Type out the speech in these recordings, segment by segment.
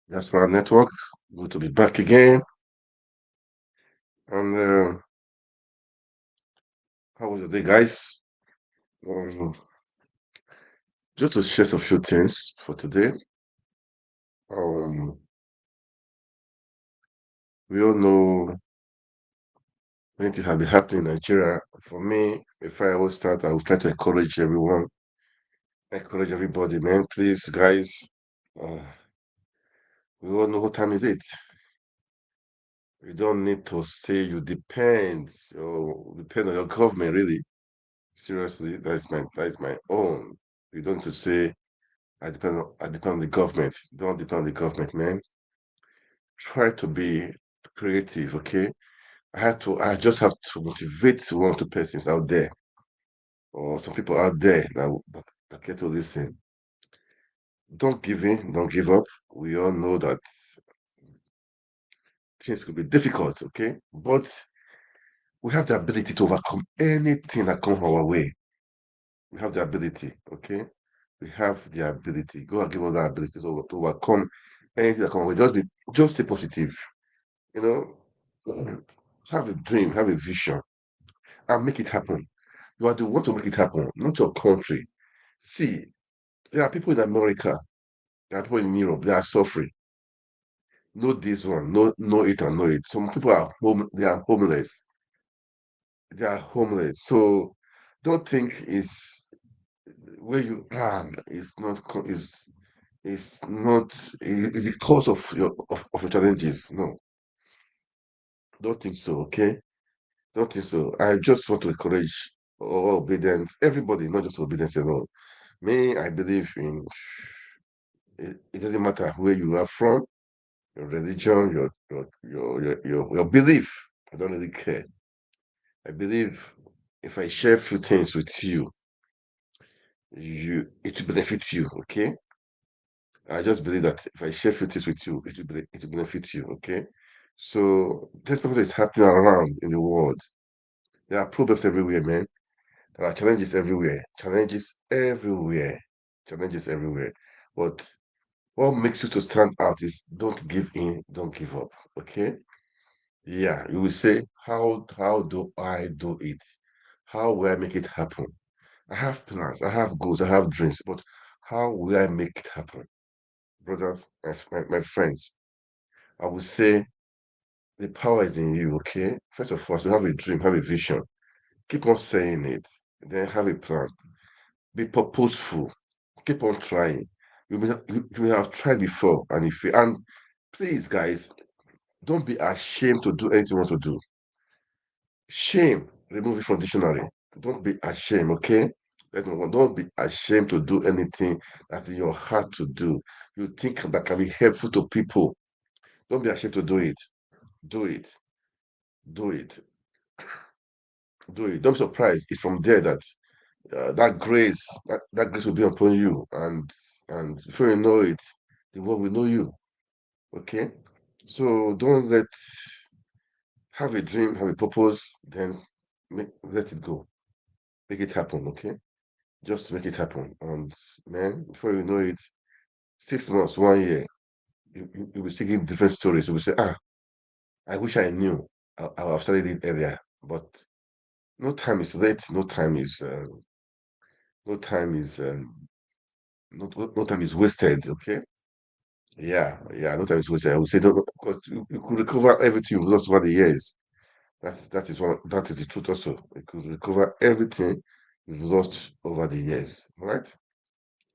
Diaspora Network. Good to be back again. And how was your day, guys? Um, just to share some few things for today. Um, we all know many things have been happening in Nigeria. For me, before I will start, I will try to encourage everybody, man. Please, guys, uh, we all know what time is it. You don't need to say you depend on your government, really. Seriously, that is my own. You don't need to say I depend on the government. Don't depend on the government, man. Try to be creative, okay? I just have to motivate one or two persons out there, or some people out there that get to listen. Don't give in, don't give up. We all know that things could be difficult, okay? But we have the ability to overcome anything that comes our way. We have the ability, okay? We have the ability. God has given us that ability to overcome anything that comes our way. Just stay positive. You know, have a dream, have a vision, and make it happen. You are the one to make it happen, not your country. See, there are people in America, there are people in Europe, they are suffering. Know this one, know it and know it. Some people are they are homeless. They are homeless. So don't think it's where you are is the cause of your challenges. No, don't think so, okay? Don't think so. I just want to encourage all obedience, everybody, not just obedience alone. Me, I believe in it doesn't matter where you are from, your religion, your belief. I don't really care. I believe if I share a few things with you, it will benefit you, okay? I just believe that if I share a few things with you, it will benefit you, okay? So this what is happening around in the world. There are problems everywhere, man. There are challenges everywhere. Challenges everywhere. But what makes you to stand out is don't give in, don't give up. Okay? Yeah, you will say, how do I do it? How will I make it happen? I have plans, I have goals, I have dreams, but how will I make it happen? Brothers, my friends, I would say the power is in you, okay? First of all, so have a dream, have a vision. Keep on saying it, then have a plan. Be purposeful. Keep on trying. You may have tried before and if you and please guys, don't be ashamed to do anything you want to do. Shame, remove it from dictionary. Don't be ashamed, okay? That's number one. Don't be ashamed to do anything that in your heart to do. You think that can be helpful to people. Don't be ashamed to do it. Do it. Do it. Do it. Don't be surprised. It's from there that that grace will be upon you, and before you know it, the world will know you. Okay, so don't have a dream, have a purpose, then let it go, make it happen. Okay, just make it happen, and man, before you know it, 6 months, 1 year, you will still give different stories. You will say, I wish I knew. I would have started it earlier, but no time is late. No time is no time is wasted. Okay. Yeah, no time is wasted. I would say don't because you could recover everything you've lost over the years. That is the truth also. You could recover everything you've lost over the years. All right.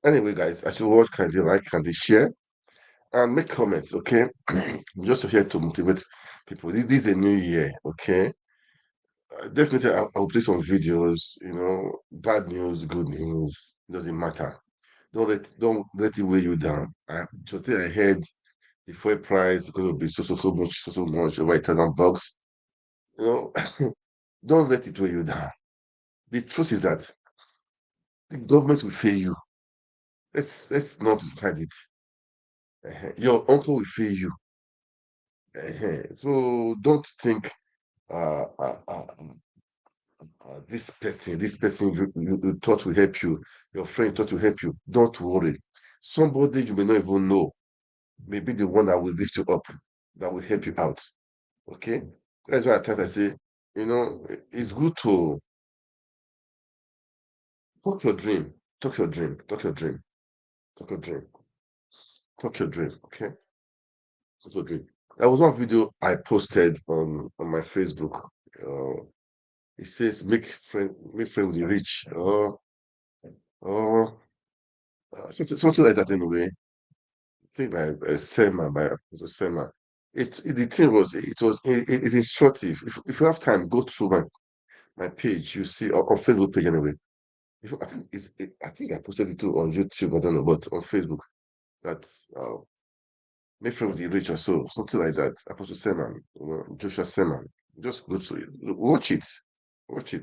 Anyway, guys, as you watch, kindly like, kindly share, and make comments. Okay. I'm just here to motivate people. This is a new year. Okay. Definitely, I'll play some videos. Bad news, good news, doesn't matter. Don't let it weigh you down. Today I heard the fuel price is going to be so much over $1,000. You know, don't let it weigh you down. The truth is that the government will fail you. Let's not hide it. Your uncle will fail you. So don't think uh, uh, uh, this person you thought will help you, your friend thought will help you. Don't worry. Somebody you may not even know. may be the one that will lift you up, that will help you out. Okay? That's why at times I say, it's good to talk your dream, talk your dream, talk your dream, talk your dream, talk your dream. Okay? Talk your dream. There was one video I posted on my Facebook. It says make friend with the rich, or something like that anyway. I think by Selma, by Selma. The thing was, it's instructive. If you have time, go through my page. You see on Facebook page anyway. I think I posted it too on YouTube. I don't know, but on Facebook that make friends with the rich or so, something like that. Apostle Seman, Joshua Seman. Just go through it, watch it,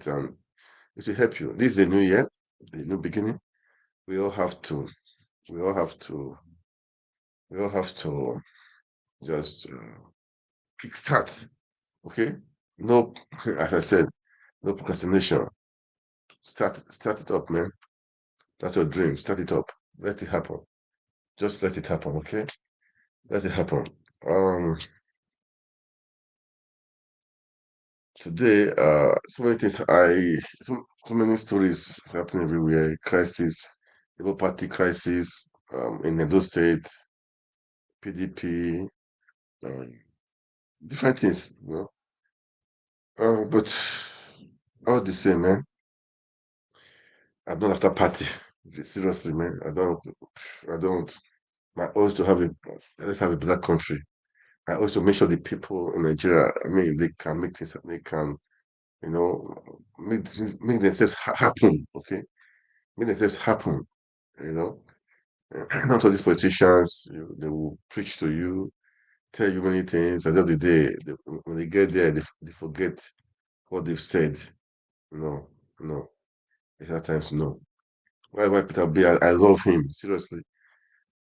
and it will help you. This is a new year, a new beginning. We all have to, we all have to, we all have to just kickstart. Okay, no, as I said, no procrastination. Start it up, man. That's your dream. Start it up. Let it happen. Just let it happen. Okay, let it happen. Um, Today, so many things. So many stories happening everywhere. Crisis, Labour Party crisis, in Edo State, PDP, um, different things. But all the same, man. I'm not after party. Seriously, man. I don't. I don't. My own is to have a. Let's have a better country. I also make sure the people in Nigeria. I mean, they can make things. They can, make themselves happen. Okay, make themselves happen. You know, not all these politicians, they will preach to you, tell you many things. At the end of the day, when they get there, they forget what they've said. No, no. It's at times no. Why Peter B? I love him, seriously.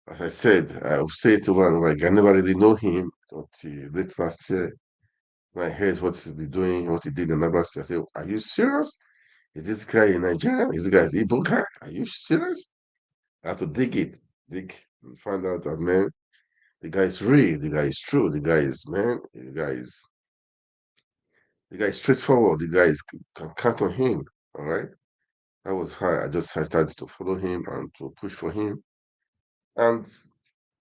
As I said, I've said to one, like, I never really know him until late last year. When I heard what he's been doing, what he did in Nebraska, I said, are you serious? Is this guy in Nigeria? Is this guy an Igbo guy? Are you serious? I have to dig, and find out that, man, the guy is real. The guy is true. The guy is, man. The guy is straightforward. The guy is can count on him. All right. That was how I started to follow him and to push for him, and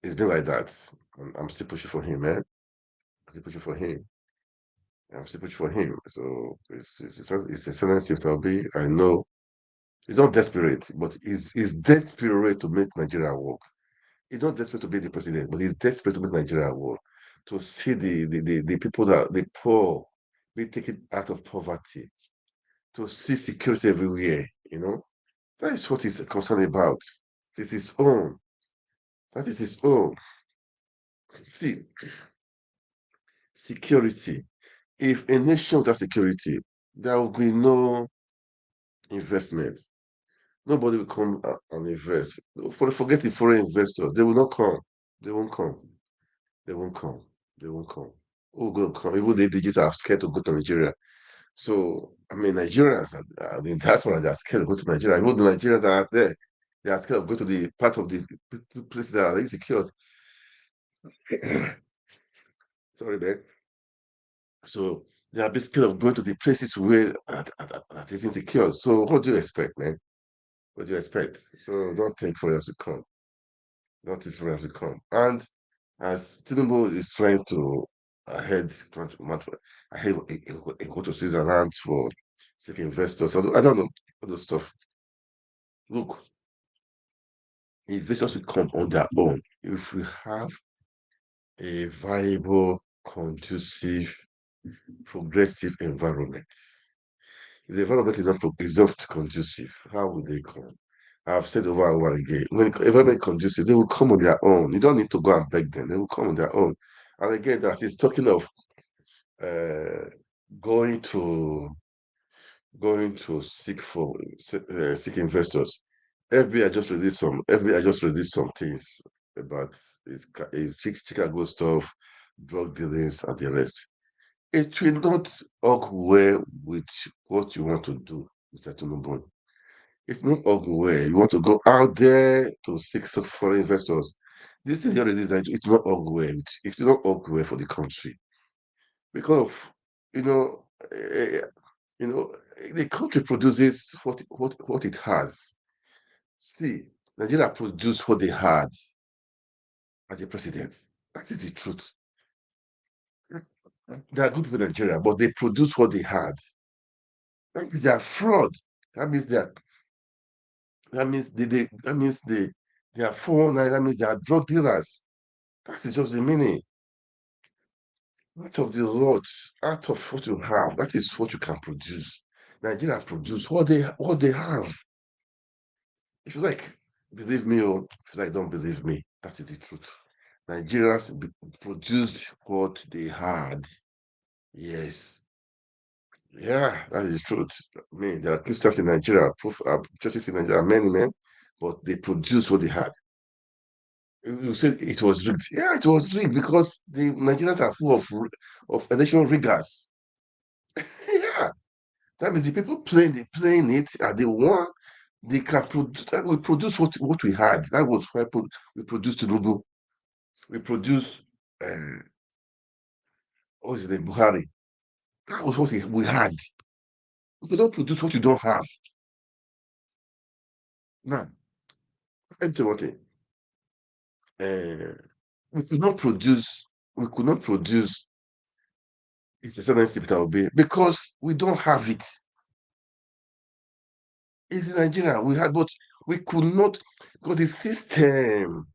it's been like that. And I'm still pushing for him, man. I'm still pushing for him. I'm still pushing for him. So it's a sensitive topic. I know he's not desperate, but he's desperate to make Nigeria work. He's not desperate to be the president, but he's desperate to make Nigeria work, to see the people that the poor be taken out of poverty, to see security everywhere. That is what he's concerned about. It's his own. That is his own. See, security. If a nation without security, there will be no investment. Nobody will come and invest. Forget the foreign investors. They will not come. They won't come. They won't come. They won't come. Who will come? Even the indigenous are scared to go to Nigeria. So, I mean, Nigerians, I mean, that's why they're scared to go to Nigeria. Even the Nigerians that are there, they are scared to go to the part of the place that are insecure. Sorry, man. So, they are basically scared of going to the places where that is insecure. So, what do you expect, man? What do you expect? So, don't think for us to come. Don't think for us to come. And as Tinubu is trying to trying to match, ahead, he go to Switzerland for seeking investors. I don't know all those stuff. Look, investors will come on their own if we have a viable, conducive, progressive environment. If the environment is not conducive, how will they come? I've said over and over again, when environment conducive, they will come on their own. You don't need to go and beg them. They will come on their own. And again, that is talking of uh, going to seek investors. FBI just released some things about his Chicago stuff, drug dealings, and the rest. It will not work well with what you want to do, Mr. Tinubu. It will not work well. You want to go out there to seek some foreign investors. this thing here is that it will not augur well. It will not augur well for the country because of, you know, uh, you know, the country produces what it has. See, Nigeria produced what they had as a president. That is the truth. They are good people in Nigeria, but they produce what they had. That means they are fraud. That means they are, that means that means they are 419, that means they are drug dealers. That is just the meaning. Out of the lot, out of what you have, that is what you can produce. Nigeria produce what they have. If you like, believe me, or if you like, don't believe me, that is the truth. Nigerians produced what they had. Yes. Yeah, that is the truth. I mean, there are Christians in Nigeria, churches in Nigeria, many men, but they produced what they had. You said it was rigged. Yeah, it was rigged because the Nigerians are full of election riggers. Yeah, that means the people playing it are the one they can produce. We produce what we had. That was why we produced Tinubu. We produced what is the name, Buhari. That was what we had. If you don't produce what you don't have, now, let me tell you one thing. Uh, we could not produce. We could not produce. It's a certain Peter Obi because we don't have it. It's in Nigeria. We had, but we could not because the system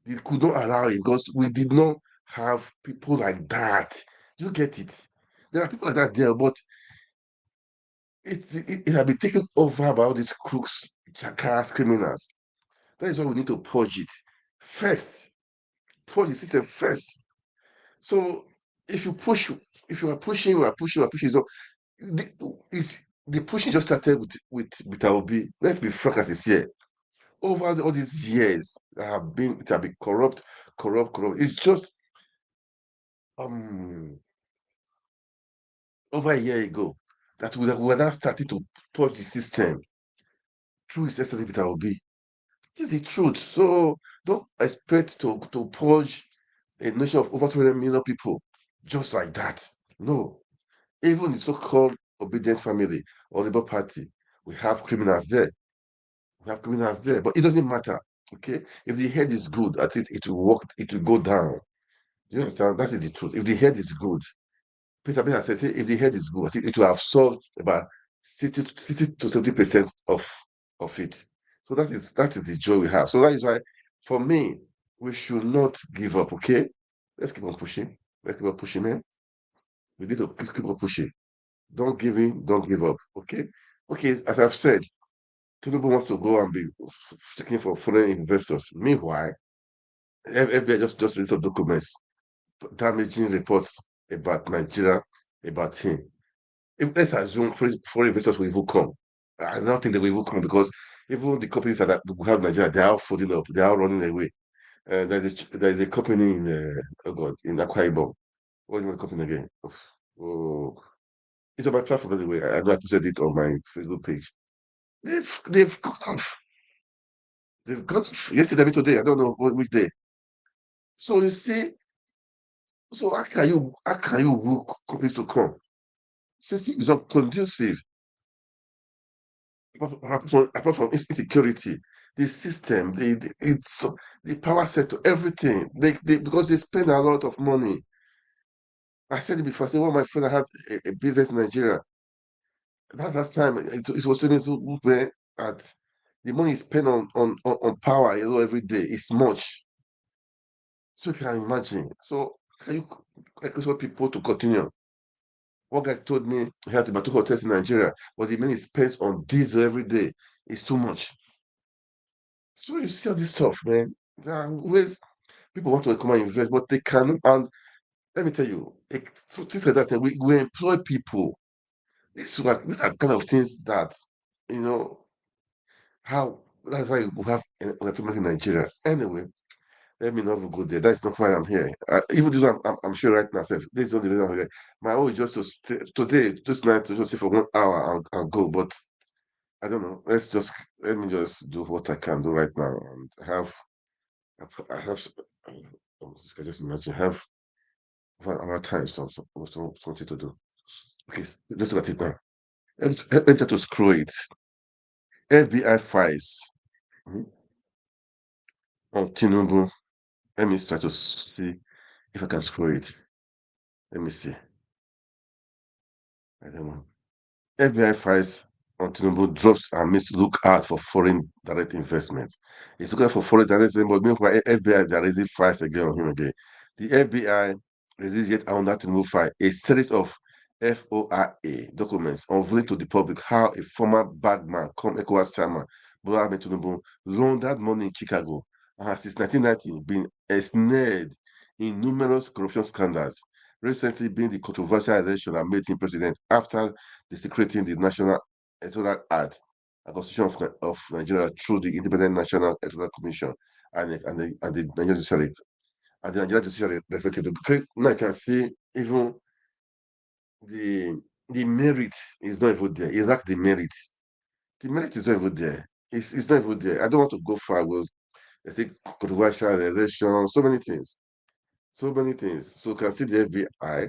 they could not allow it because we did not have people like that. You get it? There are people like that there, but it had been taken over by all these crooks, jackass, criminals. That is why we need to purge it first. Purge the system first. So if you push, if you are pushing, you are pushing. So the pushing just started with Obi. Let's be frank as it's here. Over all these years, it have been corrupt, corrupt. It's just um over a year ago that we were now starting to purge the system through his excellency Peter Obi. This is the truth. So don't expect to purge a nation of over 200 million people just like that. No. Even the so-called obedient family or Labour Party, we have criminals there. We have criminals there, but it doesn't matter. Okay, if the head is good, at least it will work. It will go down. You understand? That is the truth. If the head is good, Peter said, say, if the head is good, I think it will have solved about 60 to 70% of it. So that is the joy we have. So that is why, for me, we should not give up. Okay, let's keep on pushing. Let's keep on pushing, man. We need to keep on pushing. Don't give in. Don't give up. Okay. Okay. As I've said, Tinubu wants to go and be seeking for foreign investors. Meanwhile, FBI just released some documents, damaging reports about Nigeria, about him. Let's assume foreign investors will even come. I don't think they will even come because even the companies that we have in Nigeria, they are all folding up, they are all running away. There's a company in oh God, in Akwa Ibom. What is the company again? Oh, it's on my platform anyway. I know I posted it on my Facebook page. They've gone off. They've gone off yesterday, maybe today. I don't know which day. So you see, so how can you work companies to come? Since it's not conducive, apart from insecurity, the system, the power sector, everything. They because they spend a lot of money. I said it before. I said one of my friend had a business in Nigeria. That last time it was turning to where at the money spent on power, every day is much. So you can imagine. So can you encourage people to continue? One guy told me he had about two hotels in Nigeria, but the money he spends on diesel every day is too much. So you see all this stuff, man. There are ways people want to come and invest, but they cannot. And let me tell you, so things like that, we employ people. These are kind of things that, you know, how that's why we have unemployment in Nigeria. Anyway, let me not go there. That's not why I'm here. Even this one, I'm sure right now, this is the only reason I'm here. My own is just to stay today, this night, to just stay for 1 hour. I'll go, but I don't know. Let me just do what I can do right now and have I have, I can just imagine, have our time, something to do. Okay, let's look at it now. Let me try to scroll it. FBI files mhm, on Tinubu. Let me try to see if I can scroll it. Let me see. I don't know. FBI files on Tinubu drops and needs to look out for foreign direct investment. He's looking out for foreign direct investment, but meanwhile, FBI they are raising files again on him again. The FBI released yet another Tinubu file, a series of FOIA documents unveiling to the public how a former bagman, come ECOWAS chairman, Bola Ahmed Tinubu, laundered money in Chicago and has since 1990 been ensnared in numerous corruption scandals, recently being the controversial election that made him president after desecrating the National Electoral Act and Constitution of Nigeria through the Independent National Electoral Commission and the Nigerian Judiciary and the Nigerian Judiciary respectively. Because now I can see even the the merit is not even there. It's like the merit. The merit is not even there. It's not even there. I don't want to go far with I think controversial election, so many things. So many things. So you can see the FBI.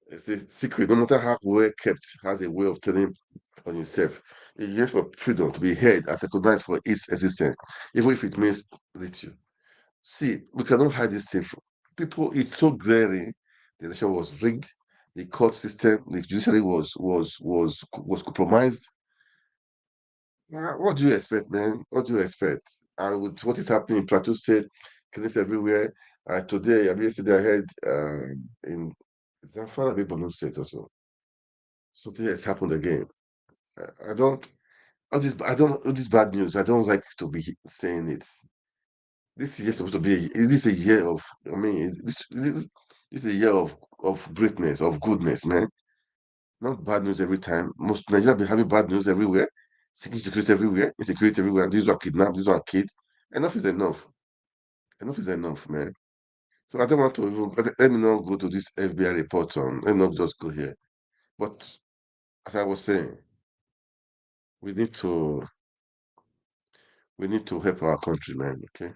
It's a secret, no matter how well kept, has a way of telling on himself. It yearns for freedom to be heard as recognized for its existence, even if it means little. See, we cannot hide this thing from people. It's so glaring. The election was rigged. The court system, the judiciary was compromised. What do you expect, man? What do you expect? And with what is happening in Plateau State, killings everywhere. Today, I mean, yesterday I heard in Zamfara, Borno State also. Something has happened again. I don't I don't all this bad news. I don't like to be saying it. This is just supposed to be is this a year of I mean this is a year of greatness, of goodness, man. Not bad news every time. Most Nigeria be having bad news everywhere. Security everywhere, insecurity everywhere. These are kidnapped, these are kids. Enough is enough. Enough is enough, man. So I don't want to even let me not go to this FBI report on let me not just go here. But as I was saying, we need to we need to help our country, man. Okay,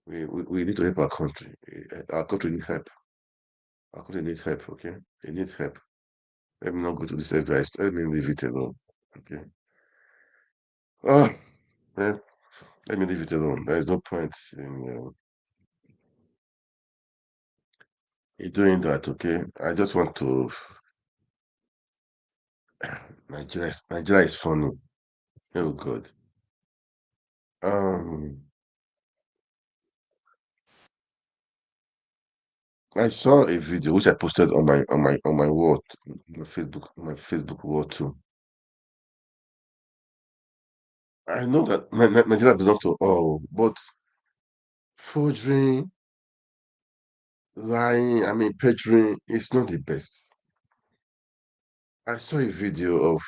we need to help our country. Our country needs help. Our country needs help. Okay, it needs help. Let me not go to this advice. Let me leave it alone. Okay. Oh man, let me leave it alone. There is no point in doing that. Okay. I just want to. Nigeria is funny. Oh God. Um, I saw a video which I posted on my wall, my Facebook wall too. I know that Nigeria belongs to all, but forgery, lying, I mean, perjury is not the best. I saw a video of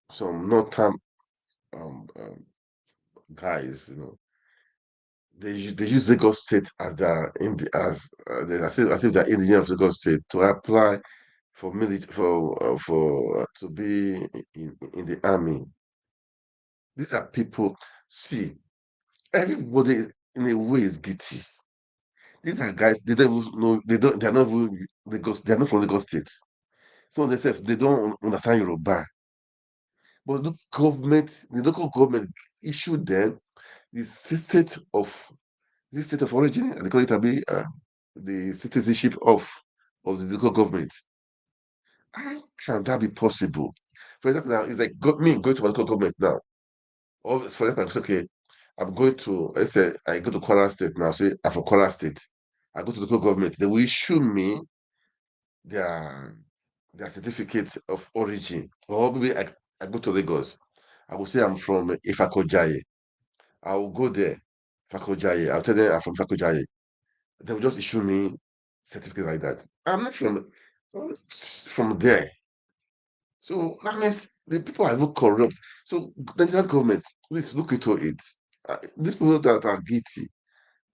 some northern um, guys, they use Lagos State as their as if they're indigenous of Lagos State to apply for military for to be in the army. These are people. See, everybody in a way is guilty. These are guys. They don't even know. They don't. They're not even Lagos. They're not from Lagos State. So themselves, they don't understand Yoruba. But the local government issued them the state of origin, and they call it the citizenship of the local government. How can that be possible? For example, now it's like me going to my local government now. Or for example, it's okay. I'm going to let's say I go to Kwara State now. Say I'm from Kwara State. I go to the local government. They will issue me their their certificate of origin. Or maybe I go to Lagos. I will say I'm from Ifakojaye. I will go there, Ifakojaye. I'll tell them I'm from Ifakojaye. They will just issue me certificate like that. I'm not from there. So that means the people are even corrupt. So the Nigerian government, please look into it. These people that are guilty,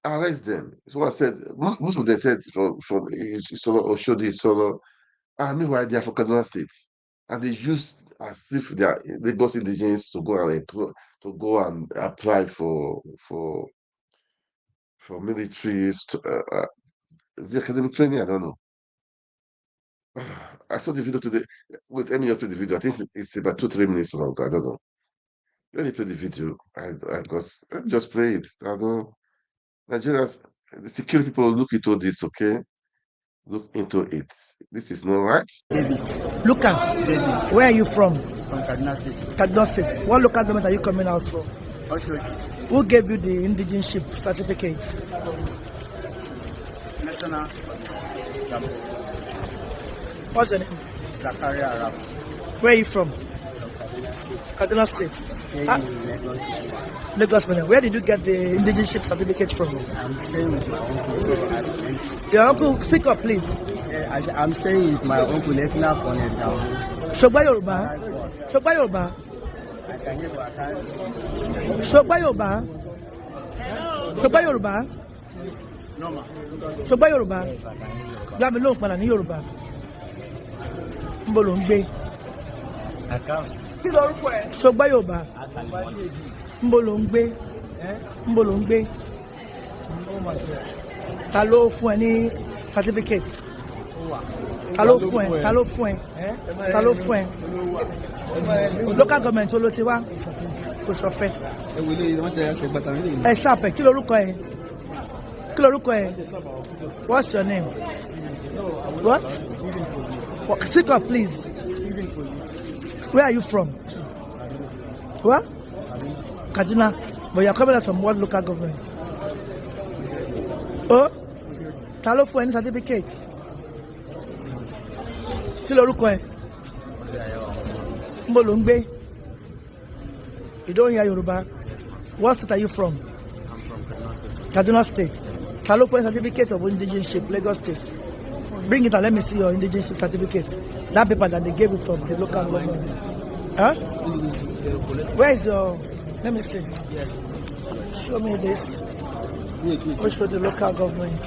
arrest them. So I said, most of them said from Solo or Shodi Solo. Meanwhile, they are from Kaduna State. and they use as if they are Lagos indigenes to go and apply for military the academic training. I don't know. I saw the video today. Wait, let me just play the video. I think it's about 2-3 minutes long. I don't know. Let me play the video. I got let me just play it. I don't Nigerians, the security people look into this, okay? Look into it. This is not right. David. Luca, David. where are you from? From Kaduna State. Kaduna State. What local government are you coming out from? Also, Who gave you the indigenship certificate? National Gambo. What's your name? Zakaria Arab. Where are you from? Kaduna State. Ah, Lagos. Where did you get the indigenship certificate from? I'm staying with my uncle. Your uncle, speak up, please. I'm staying with my uncle, Lieutenant Colonel Down. Shogba Yoruba. Shogba Yoruba. I can give a time. Shogba Yoruba. Shogba Yoruba. Normal. Shogba Yoruba. Gbá mi lóhùn padà ní Yorùbá. Níbo lò ń gbé? Kí lorúkọ ẹ? Shogba Yoruba. Níbo lò ń gbé? Níbo lò ń gbé? Ta ló fún ẹ ní certificate? Ta ló fún ẹ? Ta ló fún ẹ? Ta ló fún ẹ? Local government wo ló ti wá? Kò sọfẹ́. Ẹ ṣàpẹ̀, kí lorúkọ ẹ? Kí lorúkọ ẹ? What's your name? What? Speak up, please. Where are you from? What? Kaduna. But you're coming out from what local government? Oh? Ta ló fún ẹ ní certificate? Kí lorúkọ ẹ? Níbo lò ń gbé? You don't hear Yoruba. What state are you from? I'm from Kaduna Kaduna State. State. Ta ló fún ẹ certificate of indigenship, Lagos State? Bring it and let me see your indigenship certificate. That paper that they gave you from the local government. Huh? Where is your... Let me see. Yes. Show me this. Wait. We show the local government.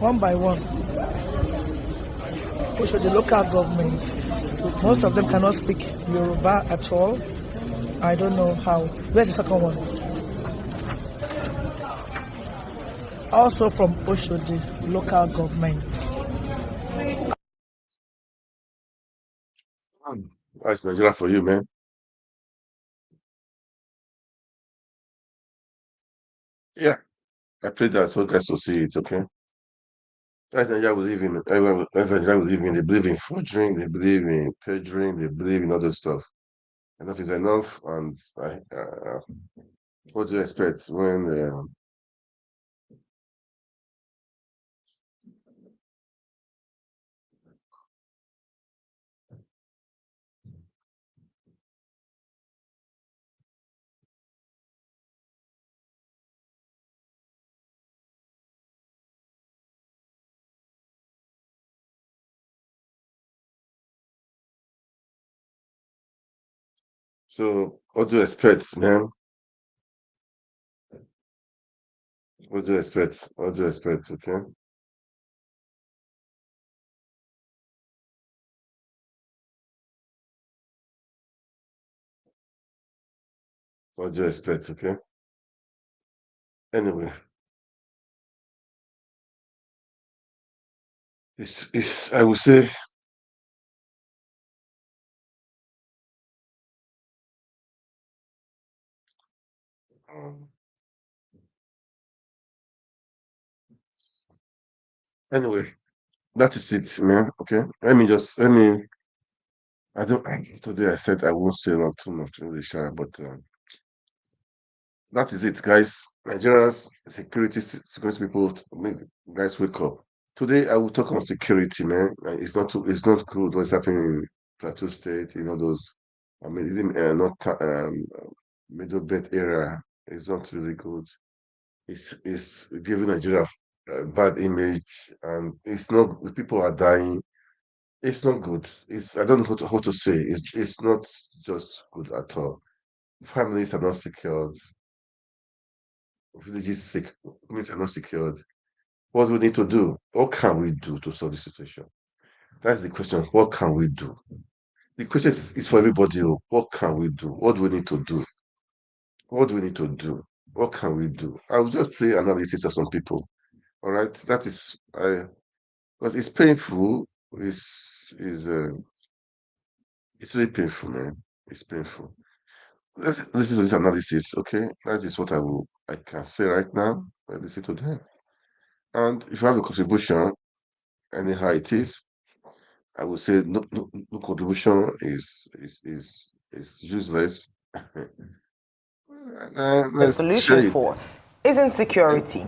One by one. We show the local government. Most of them cannot speak Yoruba at all. I don't know how. Where's the second one? Also from Oshodi, local government. That's Nigeria for you, man. Yeah, I played that so guys to see it, okay? That's Nigeria we live in. That's Nigeria we live in. They believe in forging, they believe in perjuring, they believe in other stuff. Enough is enough, and what do you expect when so what do you expect, man? What do you expect? What do you expect, okay? What do you expect, okay? Anyway, it's I would say um, anyway, that is it, man. Okay. Let me I don't today I said I won't say not too much really shy, but that is it, guys. Nigerians, security people, guys, wake up. Today I will talk on security, man. It's not good what's happening in Plateau State, those even not middle belt area. It's not really good. It's giving Nigeria a bad image, and it's not people are dying. It's not good. It's I don't know how to say. It's not just good at all. Families are not secured. Villages communities are not secured. What do we need to do? What can we do to solve the situation? That's the question. What can we do? The question is for everybody. What can we do? What do we need to do? What do we need to do? What can we do? I will just play analysis of some people. All right, that is, because it's painful. It's really painful, man. It's painful. Let's listen to this analysis, okay? That is what I can say right now. Let's listen to them. And if you have a contribution, anyhow it is, I would say no contribution is useless. The Let's solution share it. for is insecurity.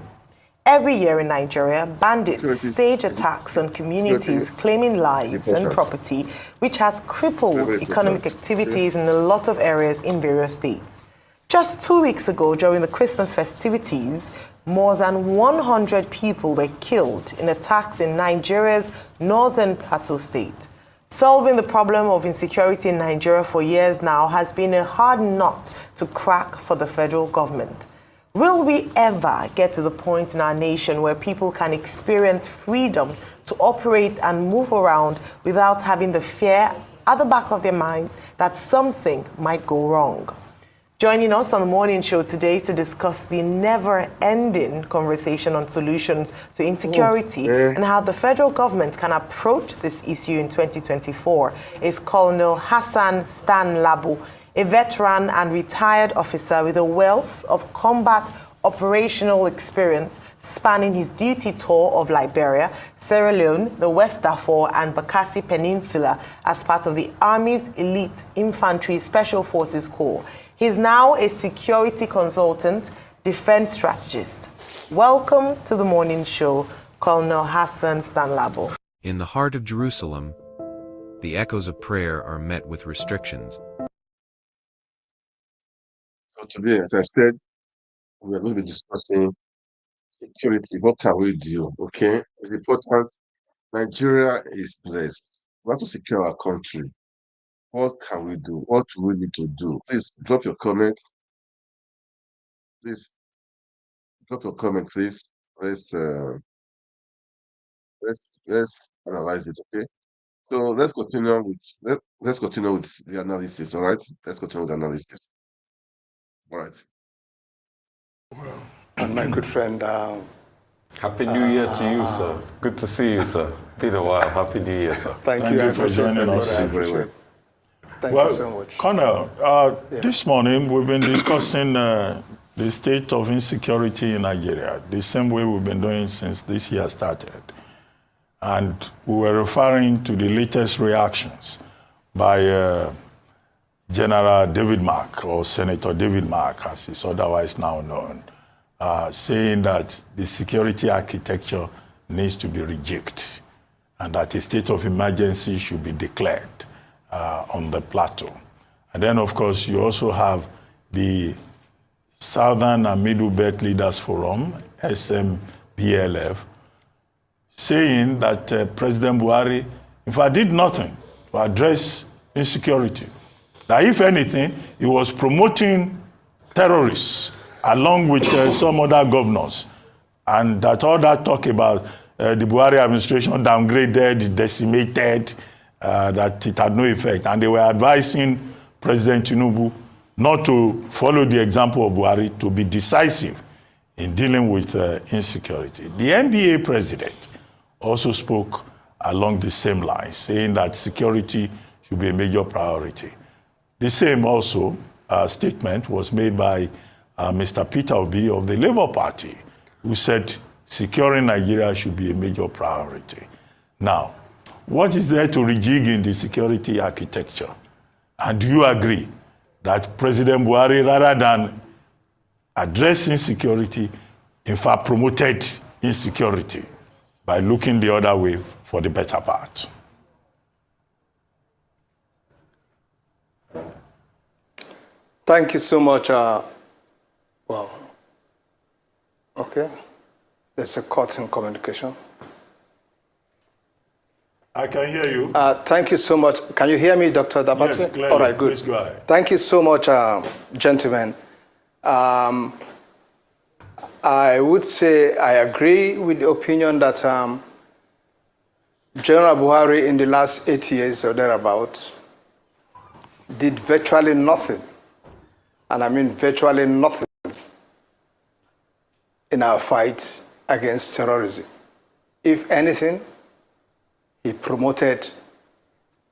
Every year in Nigeria, bandits stage attacks on communities, claiming lives and property, which has crippled economic activities in a lot of areas in various states. Just 2 weeks ago, during the Christmas festivities, more than 100 people were killed in attacks in Nigeria's northern Plateau state. Solving the problem of insecurity in Nigeria for years now has been a hard nut to crack for the federal government. Will we ever get to the point in our nation where people can experience freedom to operate and move around without having the fear at the back of their minds that something might go wrong? Joining us on the morning show today to discuss the never-ending conversation on solutions to insecurity and how the federal government can approach this issue in 2024 is Colonel Hassan Stan Labo, a veteran and retired officer with a wealth of combat operational experience spanning his duty tour of Liberia, Sierra Leone, the West Darfur, and Bakassi Peninsula as part of the Army's Elite Infantry Special Forces Corps. He's now a security consultant, defense strategist. Welcome to the morning show, Colonel Hassan Stan Labo. In the heart of Jerusalem, the echoes of prayer are met with restrictions. So today, as I said, we are going to be discussing security. What can we do? Okay, it's important. Nigeria is blessed. We have to secure our country. What can we do? What do we need to do? Please drop your comment. Please drop your comment, please. Let's analyze it. Okay. So let's continue with the analysis. All right. Let's continue with the analysis. All right. And my good friend. Happy New Year to you, sir. Good to see you, sir. Been a while. Happy New Year, sir. Thank you for joining us. Thank you so much. Colonel, this morning we've been discussing the state of insecurity in Nigeria, the same way we've been doing since this year started. And we were referring to the latest reactions by General David Mark, or Senator David Mark, as he's otherwise now known, saying that the security architecture needs to be rejigged and that a state of emergency should be declared on the plateau. And then, of course, you also have the Southern and Middle Belt Leaders Forum, SMBLF, saying that President Buhari, in fact, did nothing to address insecurity. That if anything, he was promoting terrorists along with some other governors. And that all that talk about the Buhari administration downgraded, decimated, that it had no effect. And they were advising President Tinubu not to follow the example of Buhari, to be decisive in dealing with insecurity. The NBA president also spoke along the same lines, saying that security should be a major priority. The same also statement was made by Mr. Peter Obi of the Labour Party, who said securing Nigeria should be a major priority. Now, what is there to rejig in the security architecture? And do you agree that President Buhari, rather than addressing security, in fact promoted insecurity by looking the other way for the better part? Thank you so much. Okay. There's a cut in communication. I can hear you. Thank you so much. Can you hear me, Dr. Dabate? Yes, clearly. All right, good. Please go ahead. Thank you so much, gentlemen. I would say I agree with the opinion that General Buhari in the last 8 years or thereabouts did virtually nothing, and I mean virtually nothing, in our fight against terrorism. If anything, he promoted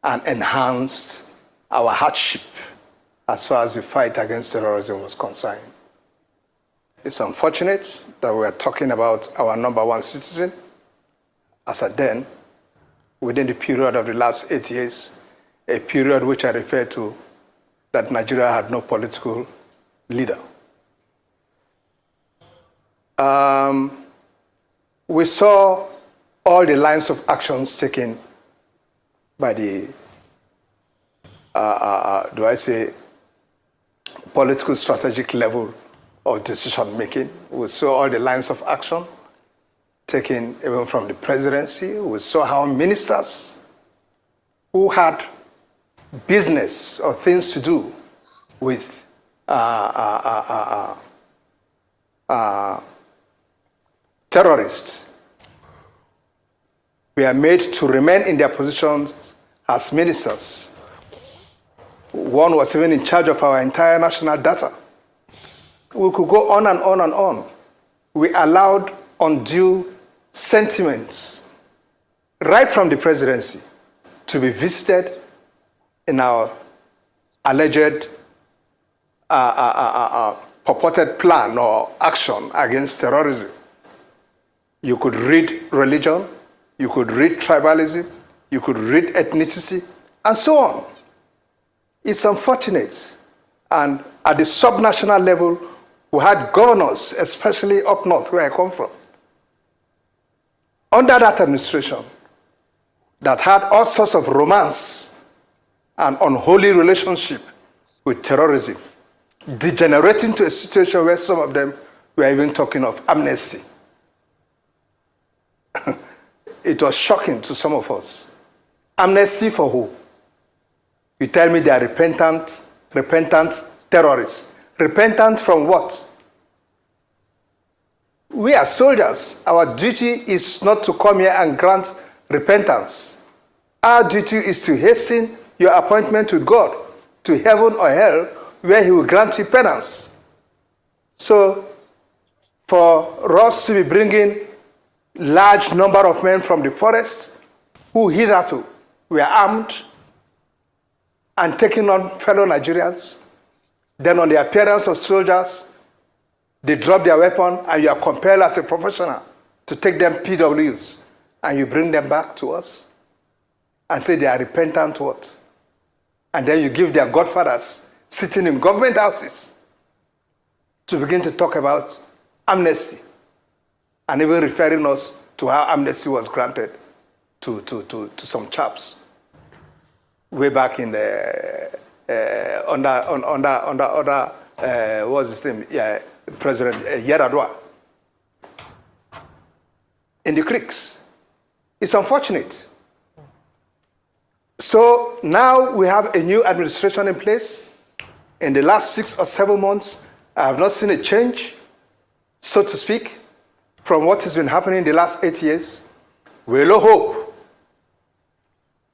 and enhanced our hardship as far as the fight against terrorism was concerned. It's unfortunate that we are talking about our number one citizen as at then, within the period of the last 8 years, a period which I refer to that Nigeria had no political leader. We saw all the lines of actions taken by the, political strategic level of decision making. We saw all the lines of action taken even from the presidency. We saw how ministers who had business or things to do with terrorists were made to remain in their positions as ministers. One was even in charge of our entire national data. We could go on and on and on. We allowed undue sentiments right from the presidency to be visited in our alleged purported plan or action against terrorism. You could read religion, you could read tribalism, you could read ethnicity, and so on. It's unfortunate. And at the subnational level, we had governors, especially up north where I come from, under that administration, that had all sorts of romance and unholy relationship with terrorism, degenerating to a situation where some of them were even talking of amnesty. It was shocking to some of us. Amnesty for who? You tell me they are repentant terrorists. Repentant from what? We are soldiers. Our duty is not to come here and grant repentance. Our duty is to hasten your appointment with God to heaven or hell, where he will grant you penance. So, for us to be bringing large number of men from the forest who hitherto were armed and taking on fellow Nigerians, then on the appearance of soldiers, they drop their weapon and you are compelled as a professional to take them PWs and you bring them back to us and say they are repentant what? And then you give their godfathers sitting in government houses to begin to talk about amnesty and even referring us to how amnesty was granted to some chaps way back in the under what's his name? Yeah, President Yaradua in the creeks. It's unfortunate. So now we have a new administration in place. In the last 6 or 7 months, I have not seen a change, so to speak, from what has been happening in the last 8 years. We will hope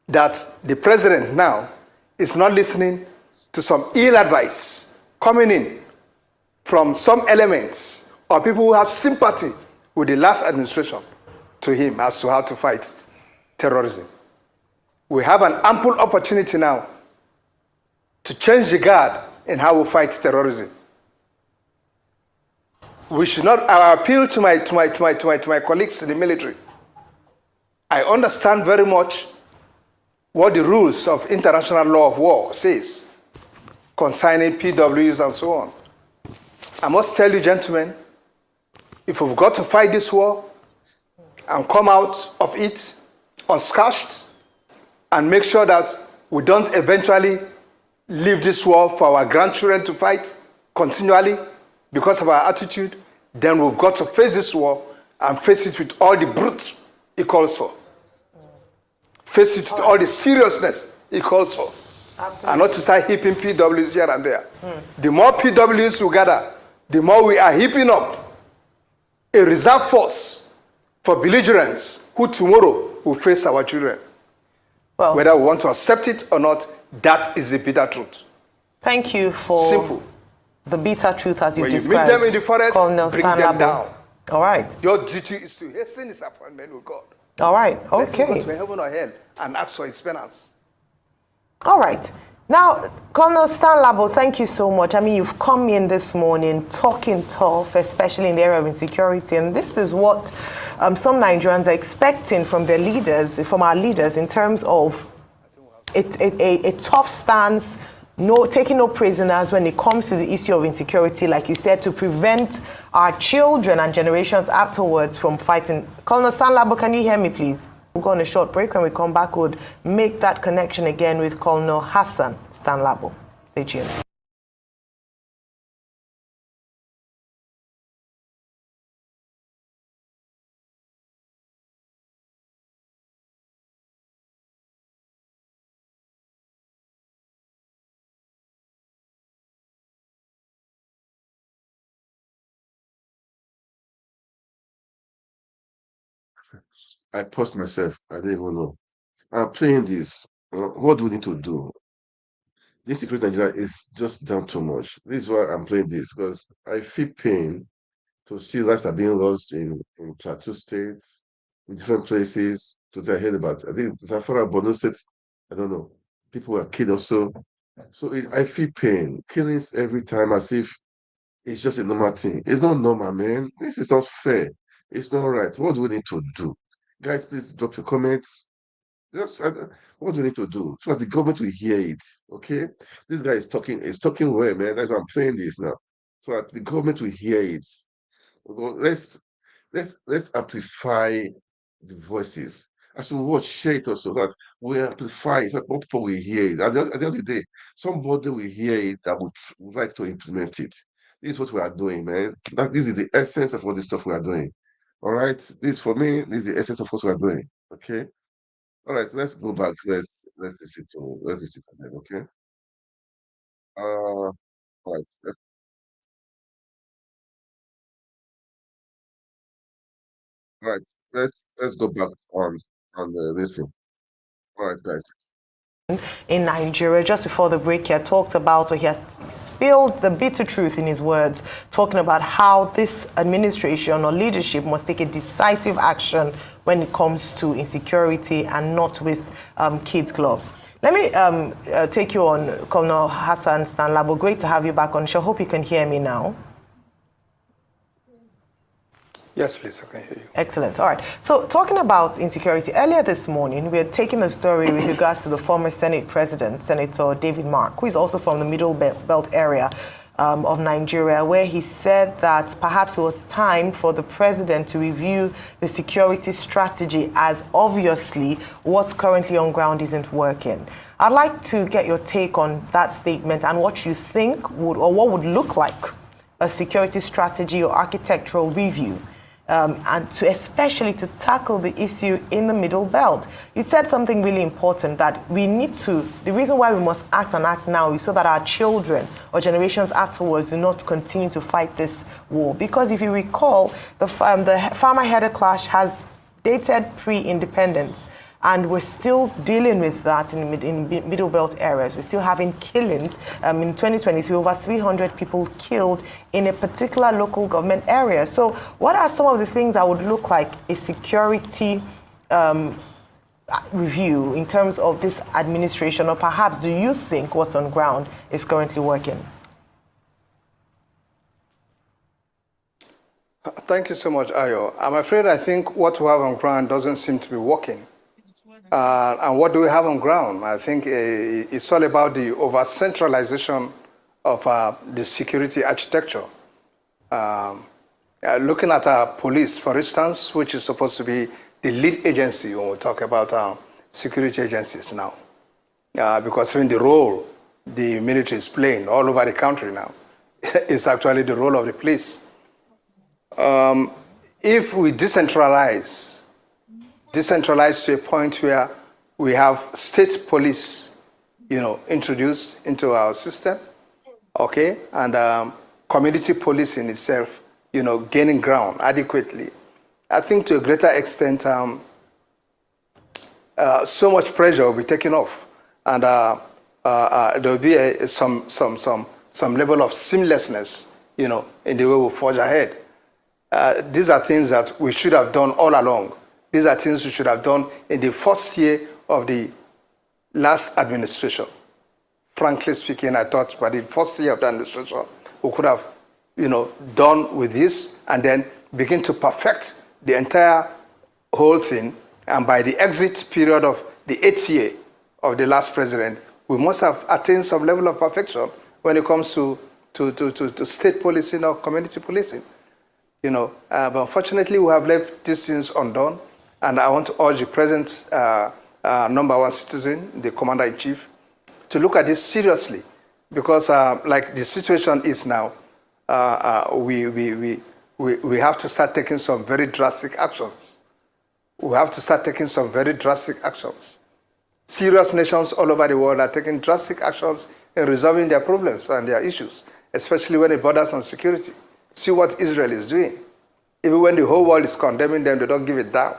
that the president now is not listening to some ill advice coming in from some elements or people who have sympathy with the last administration to him as to how to fight terrorism. We have an ample opportunity now to change the guard in how we fight terrorism. We should not. I appeal to my colleagues in the military. I understand very much what the rules of international law of war says concerning PWs and so on. I must tell you, gentlemen, if we've got to fight this war and come out of it unscathed and make sure that we don't eventually leave this war for our grandchildren to fight continually because of our attitude, then we've got to face this war and face it with all the brute it calls for. Face it with all the seriousness it calls for. Absolutely. And not to start heaping PWs here and there. The more PWs we gather, the more we are heaping up a reserve force for belligerents who tomorrow will face our children. Well, whether we want to accept it or not, That is the bitter truth. Thank you for Simple. the bitter truth as you When you described. meet them in the forest, bring them Labo. down. All right. Your duty is to hasten his appointment with God. All right. Let him Okay. go to heaven or hell and ask for his penance. All right. Now, Colonel Labo, thank you so much. I mean, you've come in this morning talking tough, especially in the area of insecurity, and this is what some Nigerians are expecting from their leaders, from our leaders, in terms of a tough stance, taking no prisoners when it comes to the issue of insecurity, like you said, to prevent our children and generations afterwards from fighting. Colonel Labo, can you hear me, please? We'll go on a short break. When we come back, we'll make that connection again with Colonel Hassan Labo. Stay tuned. I paused myself. I didn't even know. I'm playing this. What do we need to do? This security in Nigeria is just down too much. This is why I'm playing this, because I feel pain to see lives are being lost in Plateau State, in different places. Today I heard about, I think Zafara, Borno State, I don't know. People were killed also. So I feel pain. Killings every time as if it's just a normal thing. It's not normal, man. This is not fair. It's not right. What do we need to do? Guys, please drop your comments. Just what do we need to do so that the government will hear it? Okay, this guy is talking well, man. That's why I'm playing this now, so that the government will hear it. Well, let's amplify the voices. As we watch, share it also, that we amplify it so that more people will hear it. At the end of the day, somebody will hear it that would like to implement it. This is what we are doing, man. This is the essence of all the stuff we are doing. All right, this for me, this is the essence of what we are doing. Okay. All right, let's go back. Let's listen to them. Okay. All right. All right. Let's go back on the listen. All right, guys. In Nigeria, just before the break, he had talked about, or he has spilled the bitter truth in his words, talking about how this administration or leadership must take a decisive action when it comes to insecurity and not with kids' gloves. Let me take you on, Colonel Hassan Labo. Great to have you back on. I hope you can hear me now. Yes, please, I can hear you. Excellent. All right. So talking about insecurity, earlier this morning, we had taken a story with regards to the former Senate President, Senator David Mark, who is also from the Middle Belt area of Nigeria, where he said that perhaps it was time for the president to review the security strategy, as obviously what's currently on ground isn't working. I'd like to get your take on that statement and what you think what would look like a security strategy or architectural review. And especially to tackle the issue in the Middle Belt. You said something really important, that we need to, the reason why we must act and act now is so that our children or generations afterwards do not continue to fight this war. Because if you recall, the farmer-herder clash has dated pre-independence, and we're still dealing with that in Middle Belt areas. We're still having killings. In 2023, over 300 people killed in a particular local government area. So what are some of the things that would look like a security review in terms of this administration? Or perhaps do you think what's on ground is currently working? Thank you so much, Ayo. I'm afraid I think what we have on ground doesn't seem to be working. And what do we have on ground? I think it's all about the over-centralization of the security architecture. Looking at our police, for instance, which is supposed to be the lead agency when we talk about security agencies now. Because even the role the military is playing all over the country now is actually the role of the police. If we decentralize to a point where we have state police, introduced into our system, okay, and community policing itself, gaining ground adequately. I think to a greater extent, so much pressure will be taken off, and there will be some level of seamlessness, in the way we forge ahead. These are things that we should have done all along. These are things we should have done in the first year of the last administration. Frankly speaking, I thought by the first year of the administration, we could have, done with this and then begin to perfect the entire whole thing. And by the exit period of the 8th year of the last president, we must have attained some level of perfection when it comes to state policing or community policing. But unfortunately, we have left these things undone. And I want to urge the present number one citizen, the commander-in-chief, to look at this seriously. Because like the situation is now, we have to start taking some very drastic actions. We have to start taking some very drastic actions. Serious nations all over the world are taking drastic actions in resolving their problems and their issues, especially when it borders on security. See what Israel is doing. Even when the whole world is condemning them, they don't give it down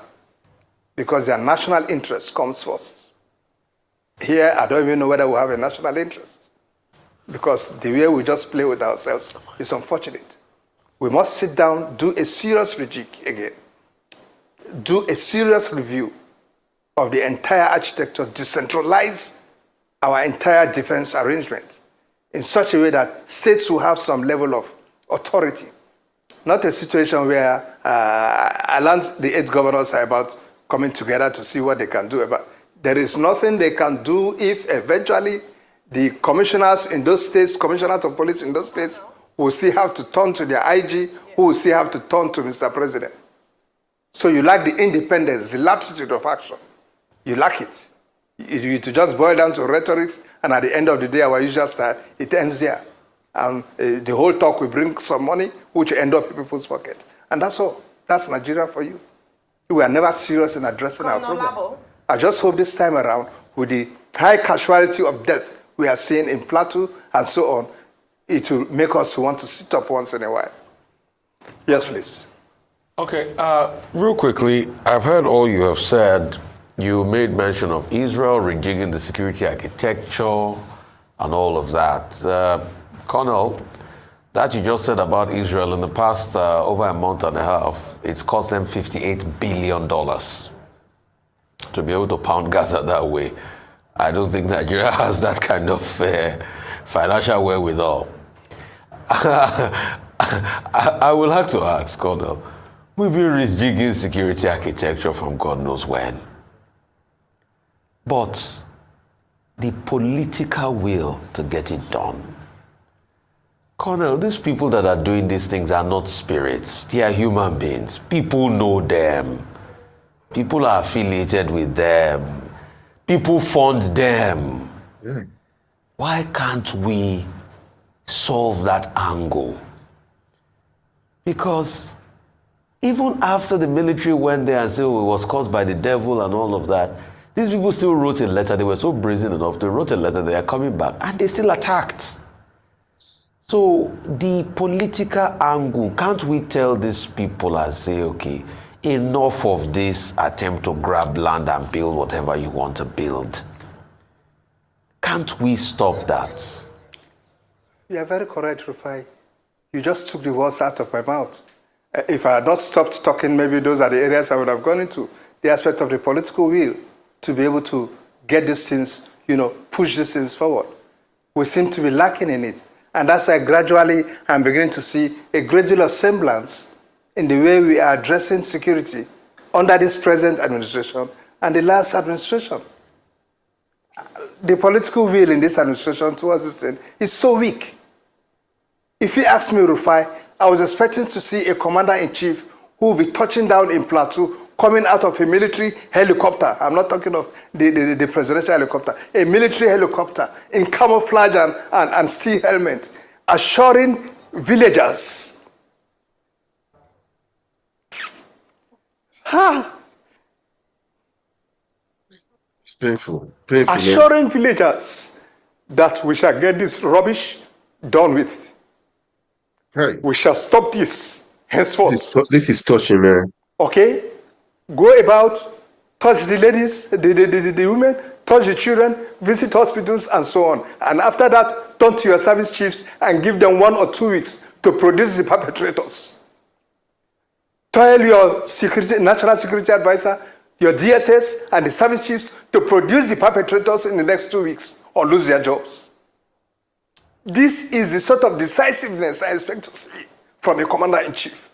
because their national interest comes first. Here, I don't even know whether we have a national interest because the way we just play with ourselves is unfortunate. We must sit down, do a serious rejig again, do a serious review of the entire architecture, decentralize our entire defense arrangement in such a way that states will have some level of authority. Not a situation where I learned the 8 governors are about coming together to see what they can do about. There is nothing they can do if eventually the commissioners in those states, commissioners of police in those states, will still have to turn to their IG, who will still have to turn to Mr. President. So you lack the independence, the latitude of action. You lack it. You to just boil down to rhetoric, and at the end of the day, our usual style, it ends there. And the whole talk will bring some money, which end up in people's pocket. And that's all. That's Nigeria for you. We are never serious in addressing our problem. I just hope this time around, with the high casualty of death we are seeing in Plateau and so on, it will make us want to sit up once in a while. Yes, please. Okay, real quickly, I've heard all you have said. You made mention of Israel rejigging the security architecture and all of that. Colonel, that you just said about Israel in the past over a month and a half, it's cost them $58 billion to be able to pound Gaza that way. I don't think Nigeria has that kind of financial wherewithal. I will have to ask, Colonel, we've been rejigging security architecture from God knows when. But the political will to get it done. Colonel, these people that are doing these things are not spirits. They are human beings. People know them. People are affiliated with them. People fund them. Yeah. Why can't we solve that angle? Because even after the military went there and said, oh, it was caused by the devil and all of that, these people still wrote a letter. They were so brazen enough. They wrote a letter. They are coming back. And they still attacked. So the political angle, can't we tell these people and say, okay, enough of this attempt to grab land and build whatever you want to build? Can't we stop that? You are very correct, Rufai. You just took the words out of my mouth. If I had not stopped talking, maybe those are the areas I would have gone into. The aspect of the political will to be able to get these things, push these things forward. We seem to be lacking in it. And that's why gradually I'm beginning to see a great deal of semblance in the way we are addressing security under this present administration and the last administration. The political will in this administration towards this thing is so weak. If you ask me, Rufai, I was expecting to see a commander-in-chief who will be touching down in Plateau, coming out of a military helicopter. I'm not talking of the presidential helicopter. A military helicopter in camouflage and steel helmet, assuring villagers. It's painful. Painful. Assuring villagers that we shall get this rubbish done with. Hey. We shall stop this henceforth. This is touching, man. Okay? Go about, touch the ladies, the women, touch the children, visit hospitals, and so on. And after that, turn to your service chiefs and give them 1 or 2 weeks to produce the perpetrators. Tell your national security advisor, your DSS, and the service chiefs to produce the perpetrators in the next 2 weeks or lose their jobs. This is the sort of decisiveness I expect to see from a commander-in-chief,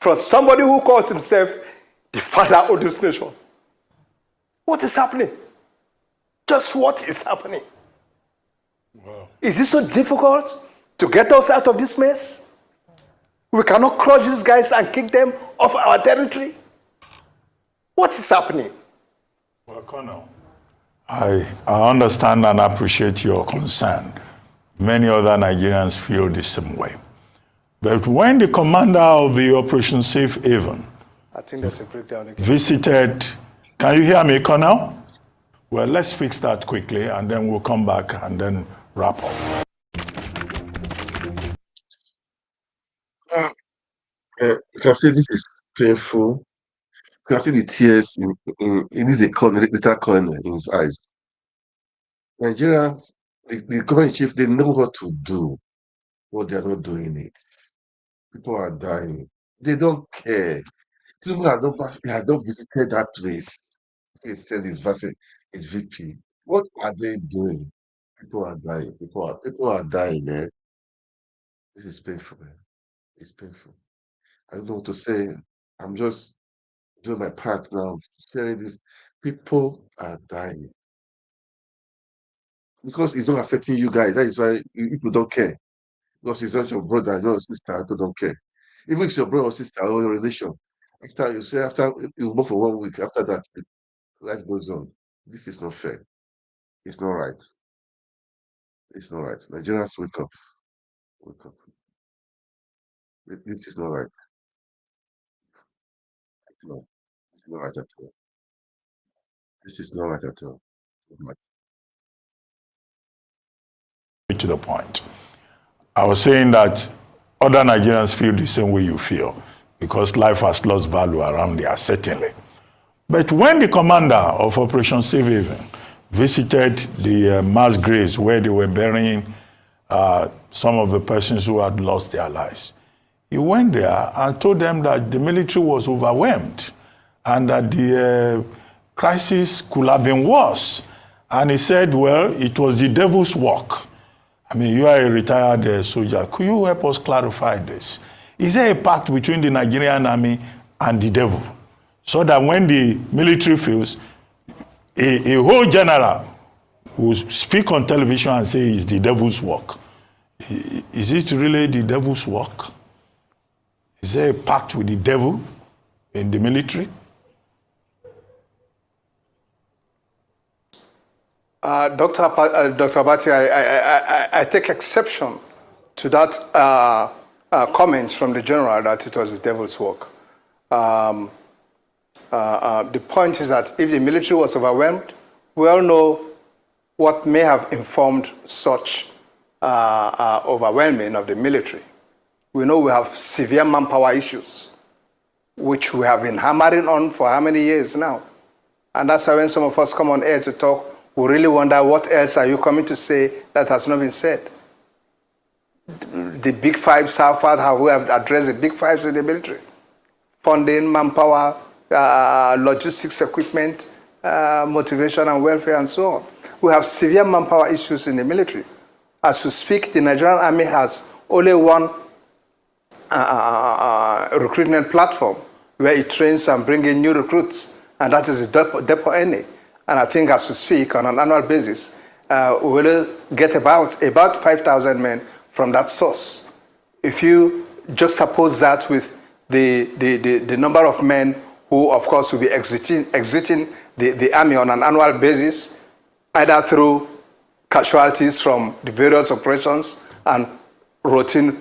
from somebody who calls himself the father of this nation. What is happening? Just what is happening? Wow. Is it so difficult to get us out of this mess? We cannot crush these guys and kick them off our territory? What is happening? Well, Colonel, I understand and appreciate your concern. Many other Nigerians feel the same way. But when the commander of the Operation Safe Haven I think there's a breakdown again. visited, can you hear me, Colonel? Well, let's fix that quickly and then we'll come back and then wrap up. You can see this is painful. You can see the tears in his little corner in his eyes. Nigerians, the commander-in-chief, they know what to do, but they are not doing it. People are dying. They don't care. People has not visited that place. He said his VP. What are they doing? People are dying. People are dying, man. This is painful, man. It's painful. I don't know what to say. I'm just doing my part now, sharing this. People are dying. Because it's not affecting you guys. That is why people don't care. Because it's not your brother, your sister, people don't care. Even if it's your brother or sister or your relation, after you work for 1 week, after that, life goes on. This is not fair. It's not right. It's not right. Nigerians, wake up. Wake up. This is not right. No, it's not right at all. This is not right at all. But To the point. I was saying that other Nigerians feel the same way you feel because life has lost value around there, certainly. But when the commander of Operation Safe Haven visited the mass graves where they were burying some of the persons who had lost their lives, he went there and told them that the military was overwhelmed and that the crisis could have been worse. And he said, well, it was the devil's work. I mean, you are a retired soldier. Could you help us clarify this? Is there a pact between the Nigerian army and the devil? So that when the military fails, a whole general will speak on television and say it's the devil's work. Is it really the devil's work? Is there a pact with the devil in the military? Dr. Abati, I take exception to that comment from the general that it was the devil's work. The point is that if the military was overwhelmed, we all know what may have informed such overwhelming of the military. We know we have severe manpower issues, which we have been hammering on for how many years now. And that's why when some of us come on air to talk, we really wonder what else are you coming to say that has not been said. The big fives, how far have we addressed the big fives in the military? Funding, manpower, logistics equipment, motivation and welfare and so on. We have severe manpower issues in the military. As we speak, the Nigerian Army has only one recruitment platform where it trains and brings in new recruits, and that is the Depot NA. And I think as we speak, on an annual basis, we will get about 5,000 men from that source. If you juxtapose that with the number of men who, of course, will be exiting the army on an annual basis, either through casualties from the various operations and routine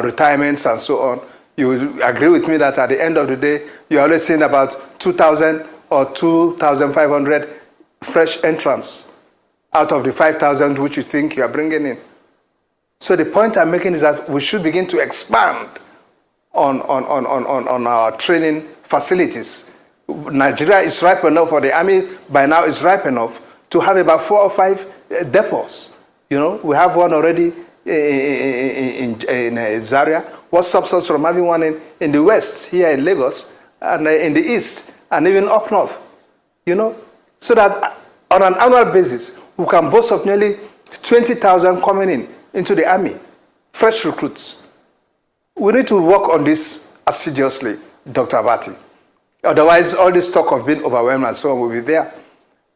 retirements and so on, you will agree with me that at the end of the day, you're always seeing about 2,000 or 2,500 fresh entrants out of the 5,000 which you think you are bringing in. So the point I'm making is that we should begin to expand on our training facilities. Nigeria is ripe enough, or the army by now is ripe enough to have about 4 or 5 depots. You know, we have one already in Zaria. What stops us from having one in the west, here in Lagos, and in the east, and even up north? You know, so that on an annual basis, we can boast of nearly 20,000 coming into the army, fresh recruits. We need to work on this assiduously, Dr. Abati. Otherwise, all this talk of being overwhelmed and so on will be there.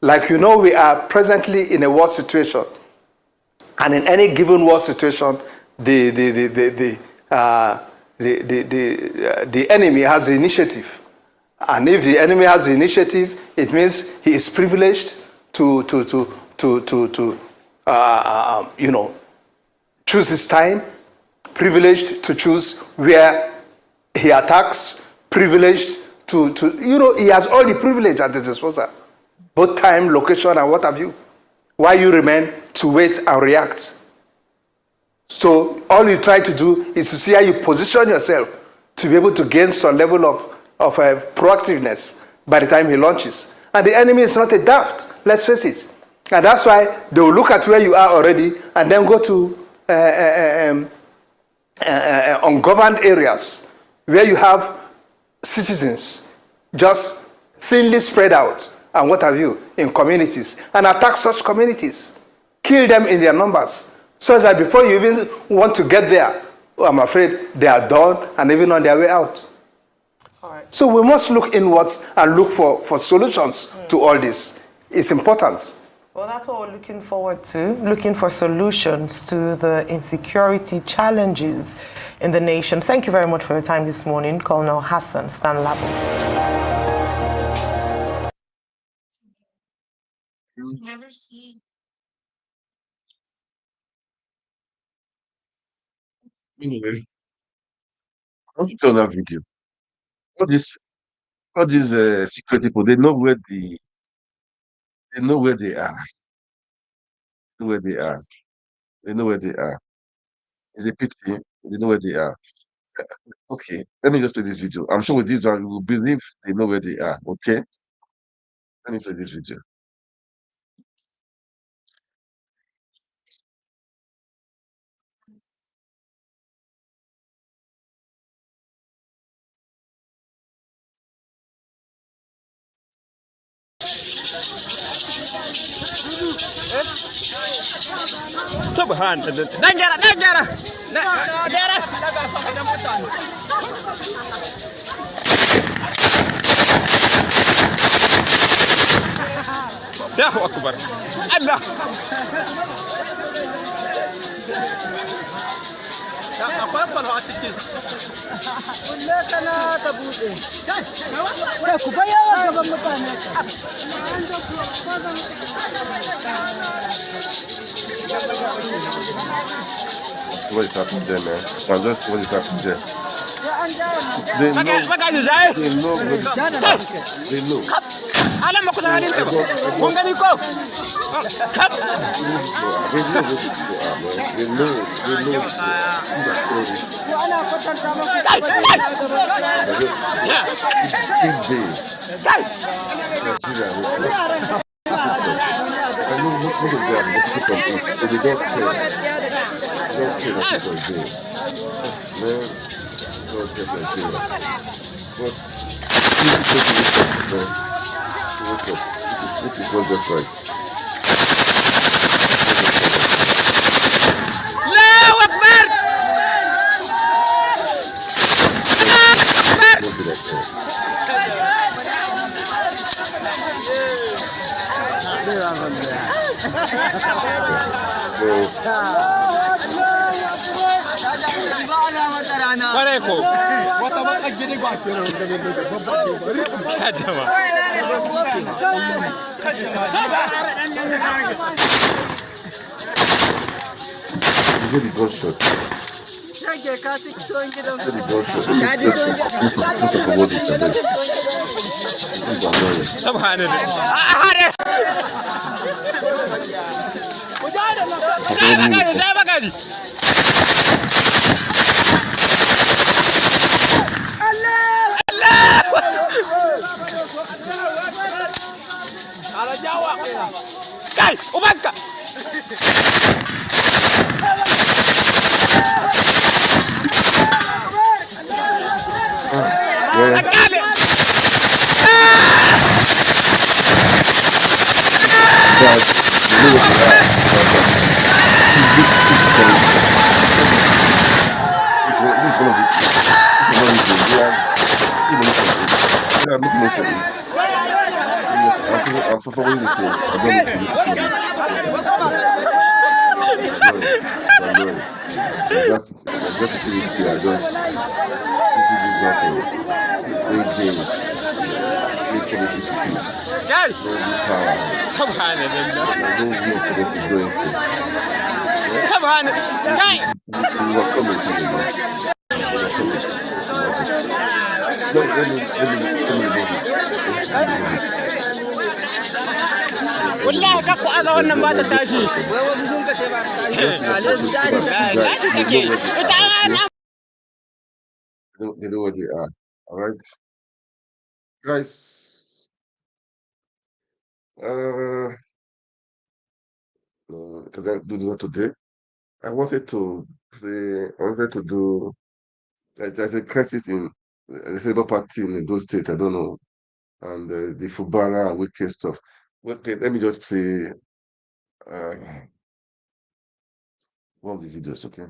Like you know, we are presently in a war situation. And in any given war situation, the enemy has the initiative. And if the enemy has the initiative, it means he is privileged to you know, choose his time, privileged to choose where he attacks, privileged to you know, he has all the privilege at his disposal, both time, location, and what have you. Why you remain to wait and react? So all you try to do is to see how you position yourself to be able to gain some level of proactiveness by the time he launches. And the enemy is not a daft, let's face it. And that's why they will look at where you are already and then go to ungoverned areas where you have citizens just thinly spread out and what have you in communities, and attack such communities, kill them in their numbers, so that before you even want to get there, I'm afraid they are done and even on their way out. All right. So we must look inwards and look for solutions to all this. It's important. Well, that's what we're looking forward to, looking for solutions to the insecurity challenges in the nation. Thank you very much for your time this morning, Colonel Hassan Stanlabo. Never see. Anyway, I want to play on that video. All these security people, they know where they know where they are. They know where they are. They know where they are. It's a pity. They know where they are. Okay, let me just play this video. I'm sure with this one, you will believe they know where they are. Okay, let me play this video. Subhanallah. Negara. Allahu Akbar. Allah. Apa kalau hati kana tabude. Kubaya gaban mutane. What is happening there, man? I'm just see what is happening there. They know. Alam mo kung saan dito. Kung ganito. They know. This is not just right. Allahu Akbar. Pareho. You the gunshot. Kai, ubaka. Yeah. Akale. But you know what they are. This is one of the. This is one of the. They are making noise for it. I'm forwarding it to you. I don't need to listen to it. Annoying. That's just to feel it here. I just this is not play games. Play policy to people. Kai. Don't use power. Subhanallah. Don't wait for them to do anything. Subhanallah. Kai. You are coming to me. Let me Wallahi ka ku aza wannan ba ta tashi. They know what they are. All right, guys. Because I do that today. I wanted to play. I wanted to do. There's a crisis in the Labour Party in those states. I don't know, and the Fubara and Wike stuff. Okay, let me just play one of the videos. Okay,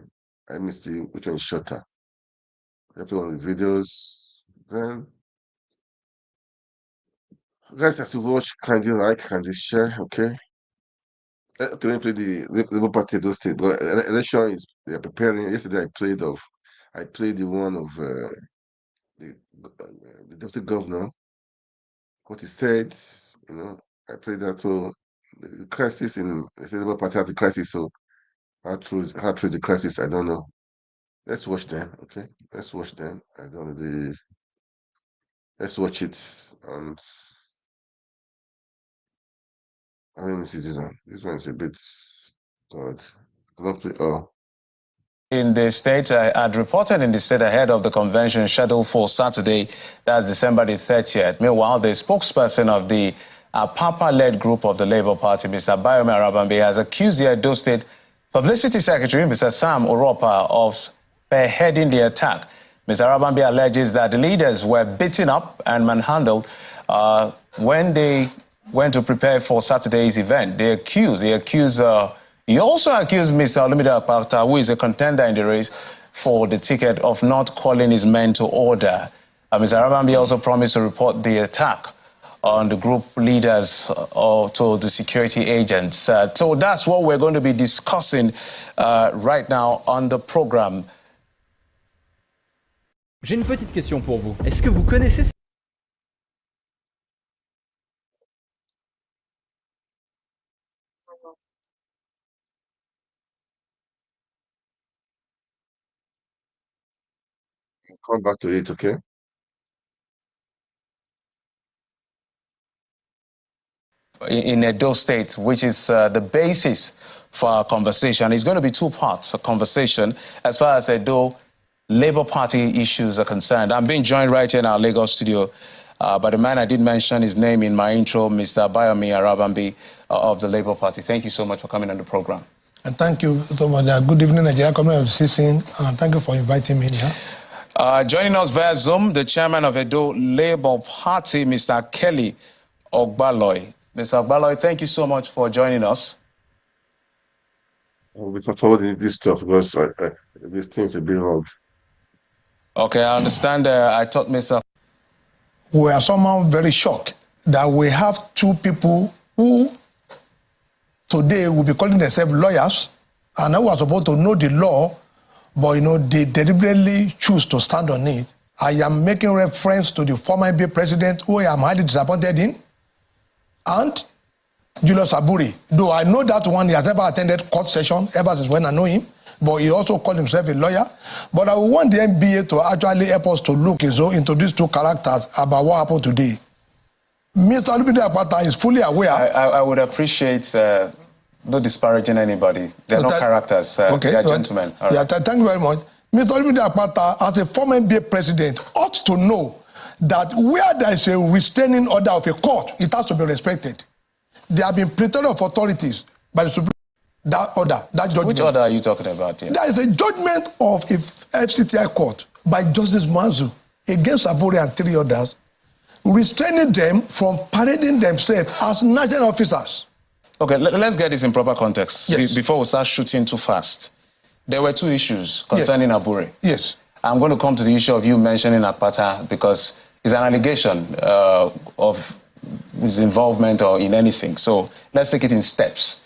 I missed the which one is shorter. I play one of the videos. Then, guys, as you watch, kindly like, kindly share. Okay. Okay, let me play the Labour Party those states. But election is they are preparing. Yesterday, I played the one of the deputy governor. What he said, I played that. So the crisis in the Labour Party had the crisis. So how through the crisis, I don't know. Let's watch them. Okay, let's watch them. I don't know let's watch it. And I mean, this one is a bit God. Don't play. Oh. In the state, I had reported in the state ahead of the convention scheduled for Saturday, that's December the 30th. Meanwhile, the spokesperson of the Papa-led group of the Labour Party, Mr. Bayomi Arabambe, has accused the Edo State Publicity Secretary, Mr. Sam Oropa, of spearheading the attack. Mr. Arabambe alleges that the leaders were beaten up and manhandled when they went to prepare for Saturday's event. He also accused Mr. Olumide Akpata, who is a contender in the race for the ticket, of not calling his men to order. Mr. Arabambe also promised to report the attack on the group leaders to the security agents. So that's what we're going to be discussing right now on the program. J'ai une petite question pour vous. Est-ce que vous connaissez Come back to it, okay? In Edo State, which is the basis for our conversation. It's going to be two parts, a conversation as far as Edo Labour Party issues are concerned. I'm being joined right here in our Lagos studio by the man I did mention his name in my intro, Mr. Bayomi Arabambe of the Labour Party. Thank you so much for coming on the program. And thank you so much. Good evening, Nigeria community of CCN, and thank you for inviting me here. Joining us via Zoom, the chairman of Edo Labour Party, Mr. Kelly Ogbaloy. Mr. Ogbaloy, thank you so much for joining us. I'll be forwarding this stuff because these things are being wrong. Okay, I understand. I thought Mr. We are somehow very shocked that we have two people who today will be calling themselves lawyers and who are supposed to know the law, but they deliberately choose to stand on it. I am making reference to the former NBA president, who I am highly disappointed in, and Julius Aburi. Though I know that one, he has never attended court session ever since when I know him, but he also called himself a lawyer. But I want the NBA to actually help us to look into these two characters about what happened today. Mr. Olumide Akpata is fully aware. I would appreciate not disparaging anybody. They're not characters. Okay, they're gentlemen. Right. Yeah, thank you very much. Mr. Olumide Akpata, as a former NBA president, ought to know that where there is a restraining order of a court, it has to be respected. They have been pretended of authorities by the Supreme that order, that judgment. Which order are you talking about here? There is a judgment of a FCTI court by Justice Mazu against Abure and 3 others, restraining them from parading themselves as national officers. Okay, let's get this in proper context before we start shooting too fast. There were 2 issues concerning Abure. Yes. I'm going to come to the issue of you mentioning Akpata because it's an allegation of his involvement or in anything. So let's take it in steps.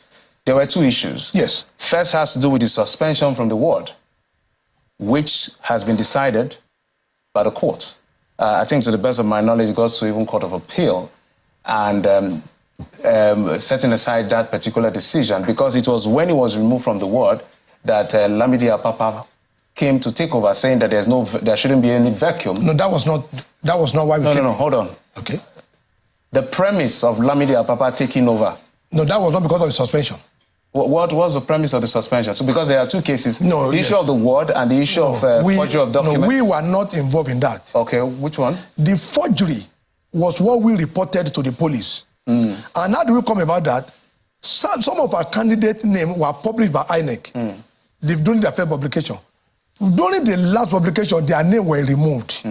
There were 2 issues. Yes. First has to do with the suspension from the ward, which has been decided by the court. I think to the best of my knowledge, it goes to even Court of Appeal and setting aside that particular decision because it was when he was removed from the ward that Lamidi Apapa came to take over, saying that there shouldn't be any vacuum. No, that was not why we came. No, hold on. Okay. The premise of Lamidi Apapa taking over. No, that was not because of the suspension. What was the premise of the suspension? So because there are 2 cases, no, the issue of the ward and the issue of forgery of documents. No, we were not involved in that. Okay, which one? The forgery was what we reported to the police. And how do we come about that? Some of our candidate names were published by INEC during their first publication. During the last publication, their names were removed.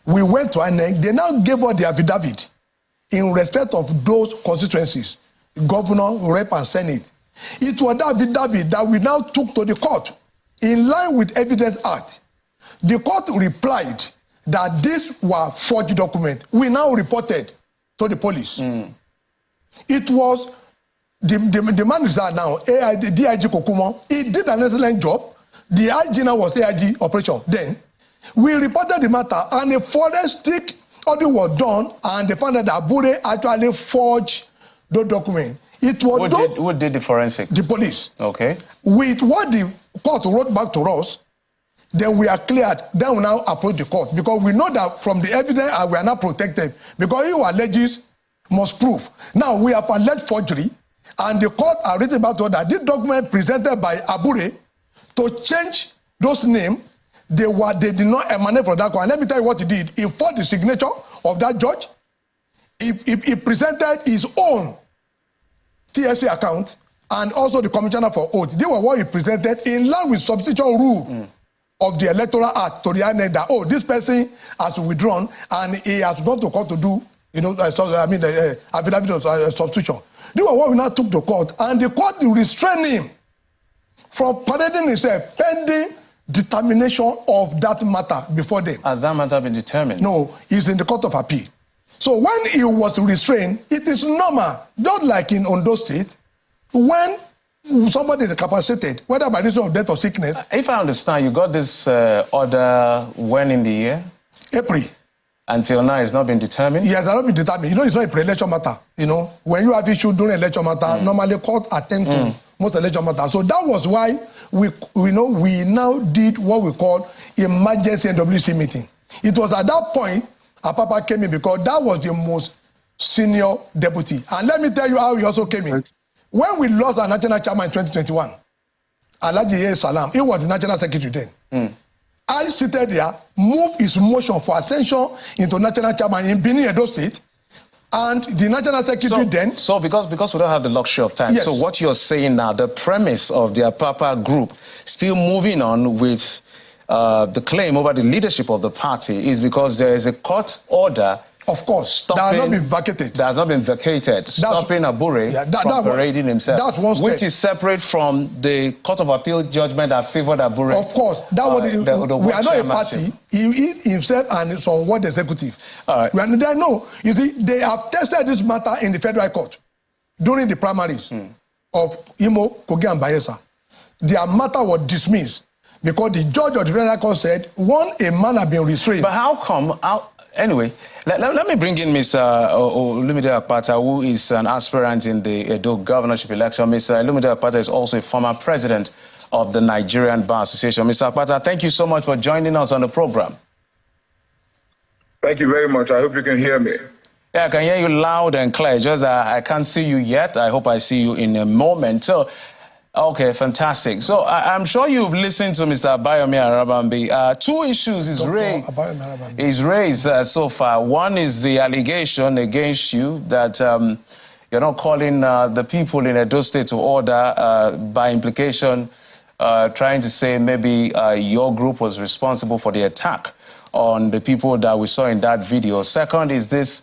We went to INEC. They now gave us the affidavit in respect of those constituencies, governor, rep, and senate. It was that affidavit that we now took to the court in line with Evidence Act. The court replied that these were forged documents. We now reported to the police. It was the manager now, DIG Kokumo. He did an excellent job. The IG now was AIG operation. Then we reported the matter, and a forensic audit was done, and they found that Abure actually forged the document. It was who did the forensic? The police. Okay. With what the court wrote back to us, then we are cleared. Then we now approach the court because we know that from the evidence we are not protected because you alleges must prove. Now we have alleged forgery, and the court are written back to us that this document presented by Abure to change those names, they did not emanate from that court. And let me tell you what he did. He fought the signature of that judge. He presented his own TSA account and also the commissioner for oath. They were what he presented in line with substitution rule of the Electoral Act to the INEC that, this person has withdrawn and he has gone to court to do, affidavit of substitution. They were what we now took to court, and the court restrained him from parading himself pending determination of that matter before them. Has that matter been determined? No, it's in the Court of Appeal. So when he was restrained, it is normal, just like in Ondo State, when somebody is incapacitated, whether by reason of death or sickness. If I understand, you got this order when in the year? April. Until now, it's not been determined? Yes, it's not been determined. It's not a pre-election matter. When you have issue during election matter, normally court attend to most election matters. So that was why we now did what we call emergency NWC meeting. It was at that point Apapa came in because that was the most senior deputy. And let me tell you how he also came in. When we lost our national chairman in 2021, Alhaji Salam, he was the national secretary then. I seated there, moved his motion for ascension into national chairman in Benin, Edo State, and the national secretary then. So because we don't have the luxury of time, so what you're saying now, the premise of the Apapa group still moving on with the claim over the leadership of the party is because there is a court order. Of course, that has not been vacated. That has not been vacated, stopping Abure from parading himself. That's one step. Which is separate from the Court of Appeal judgment that favored Abure. Of course, we are not a party. He himself and some ward executive. All right. You see, they have tested this matter in the Federal Court during the primaries of Imo, Kogi, and Bayelsa. Their matter was dismissed because the judge of the Federal Court said, a man had been restrained. But how come? Anyway, let me bring in Mr. Olumide Akpata, who is an aspirant in the Edo governorship election. Mr. Olumide Akpata is also a former president of the Nigerian Bar Association. Mr. Akpata, thank you so much for joining us on the program. Thank you very much. I hope you can hear me. Yeah, I can hear you loud and clear. Just I can't see you yet. I hope I see you in a moment. So, okay, fantastic. So I'm sure you've listened to Mr. Abayomi Arabambi. 2 issues is raised so far. One is the allegation against you that You're not calling the people in Edo State to order, by implication, trying to say maybe your group was responsible for the attack on the people that we saw in that video. Second is this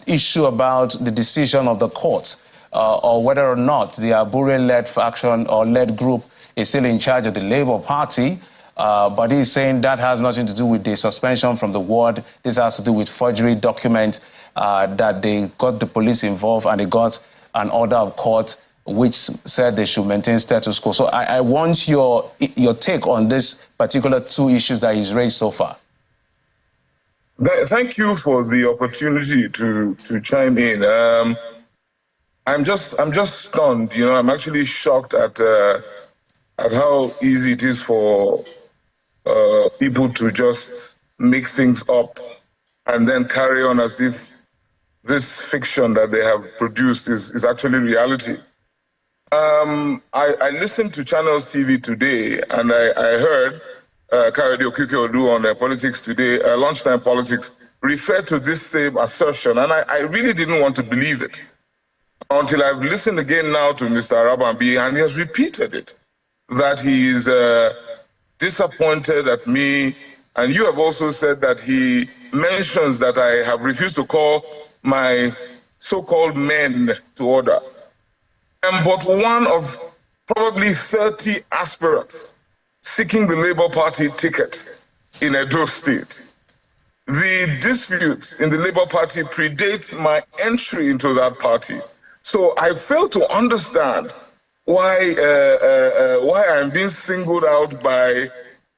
issue about the decision of the court or whether or not the Abure-led faction or led group is still in charge of the Labour Party. But he's saying that has nothing to do with the suspension from the ward. This has to do with forgery document that they got the police involved and they got an order of court which said they should maintain status quo. So I want your take on this particular two issues that he's raised so far. Thank you for the opportunity to chime in. I'm just stunned. You know, I'm actually shocked at how easy it is for people to just make things up and then carry on as if this fiction that they have produced is actually reality. I listened to Channels TV today, and I heard Kayode Okike-Odu on Politics Today, Lunchtime Politics, refer to this same assertion, and I really didn't want to believe it until I've listened again now to Mr. Arabambi, and he has repeated it, that he is disappointed at me, and you have also said that he mentions that I have refused to call my so-called men to order. I'm but one of probably 30 aspirants seeking the Labour Party ticket in Edo State. The disputes in the Labour Party predates my entry into that party. So I fail to understand why I'm being singled out by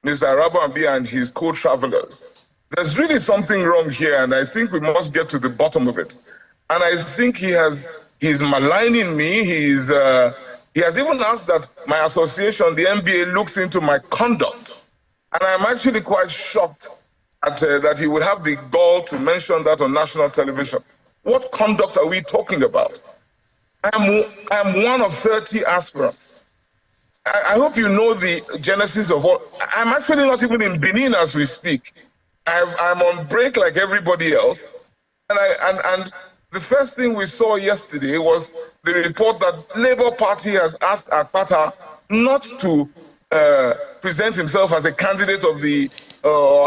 Mr. Arabambi and his co-travelers. There's really something wrong here, and I think we must get to the bottom of it. And I think he's maligning me. He has even asked that my association, the NBA, looks into my conduct. And I'm actually quite shocked at that he would have the gall to mention that on national television. What conduct are we talking about? I'm one of 30 aspirants. I hope you know the genesis of what. I'm actually not even in Benin as we speak. I'm on break like everybody else. And the first thing we saw yesterday was the report that Labour Party has asked Akpata not to present himself as a candidate of the,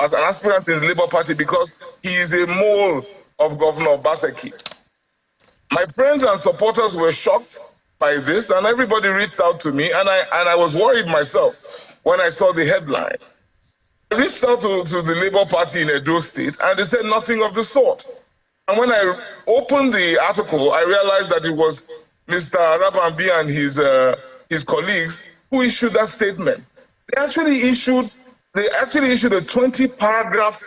as an aspirant in the Labour Party because he is a mole of Governor Obaseki. My friends and supporters were shocked by this, and everybody reached out to me, and I was worried myself when I saw the headline. I reached out to the Labour Party in Edo State, and they said nothing of the sort. And when I opened the article, I realized that it was Mr. Arabambi and his colleagues who issued that statement. They actually issued a 20-paragraph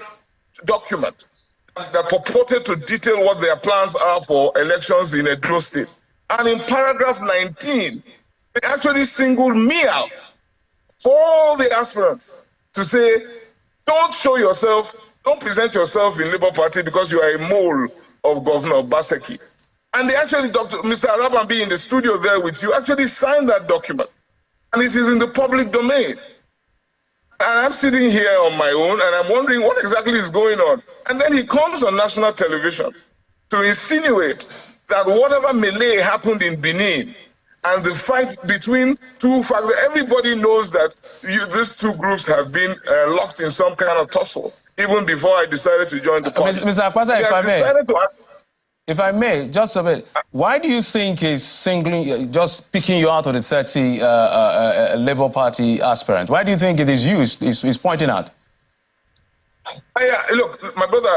document that purported to detail what their plans are for elections in Edo State. And in paragraph 19, they actually singled me out for all the aspirants to say, don't show yourself, don't present yourself in Labour Party because you are a mole of Governor Obaseki. And they actually, Mr. Arabambi in the studio there with you, actually signed that document. And it is in the public domain. And I'm sitting here on my own, and I'm wondering what exactly is going on. And then he comes on national television to insinuate that whatever melee happened in Benin and the fight between two factions, everybody knows that these two groups have been locked in some kind of tussle, even before I decided to join the party. Mr. Akpata, if I may, just a bit, why do you think he's just picking you out of the 30 Labour Party aspirant? Why do you think it is used, he's pointing out? Yeah, look, my brother,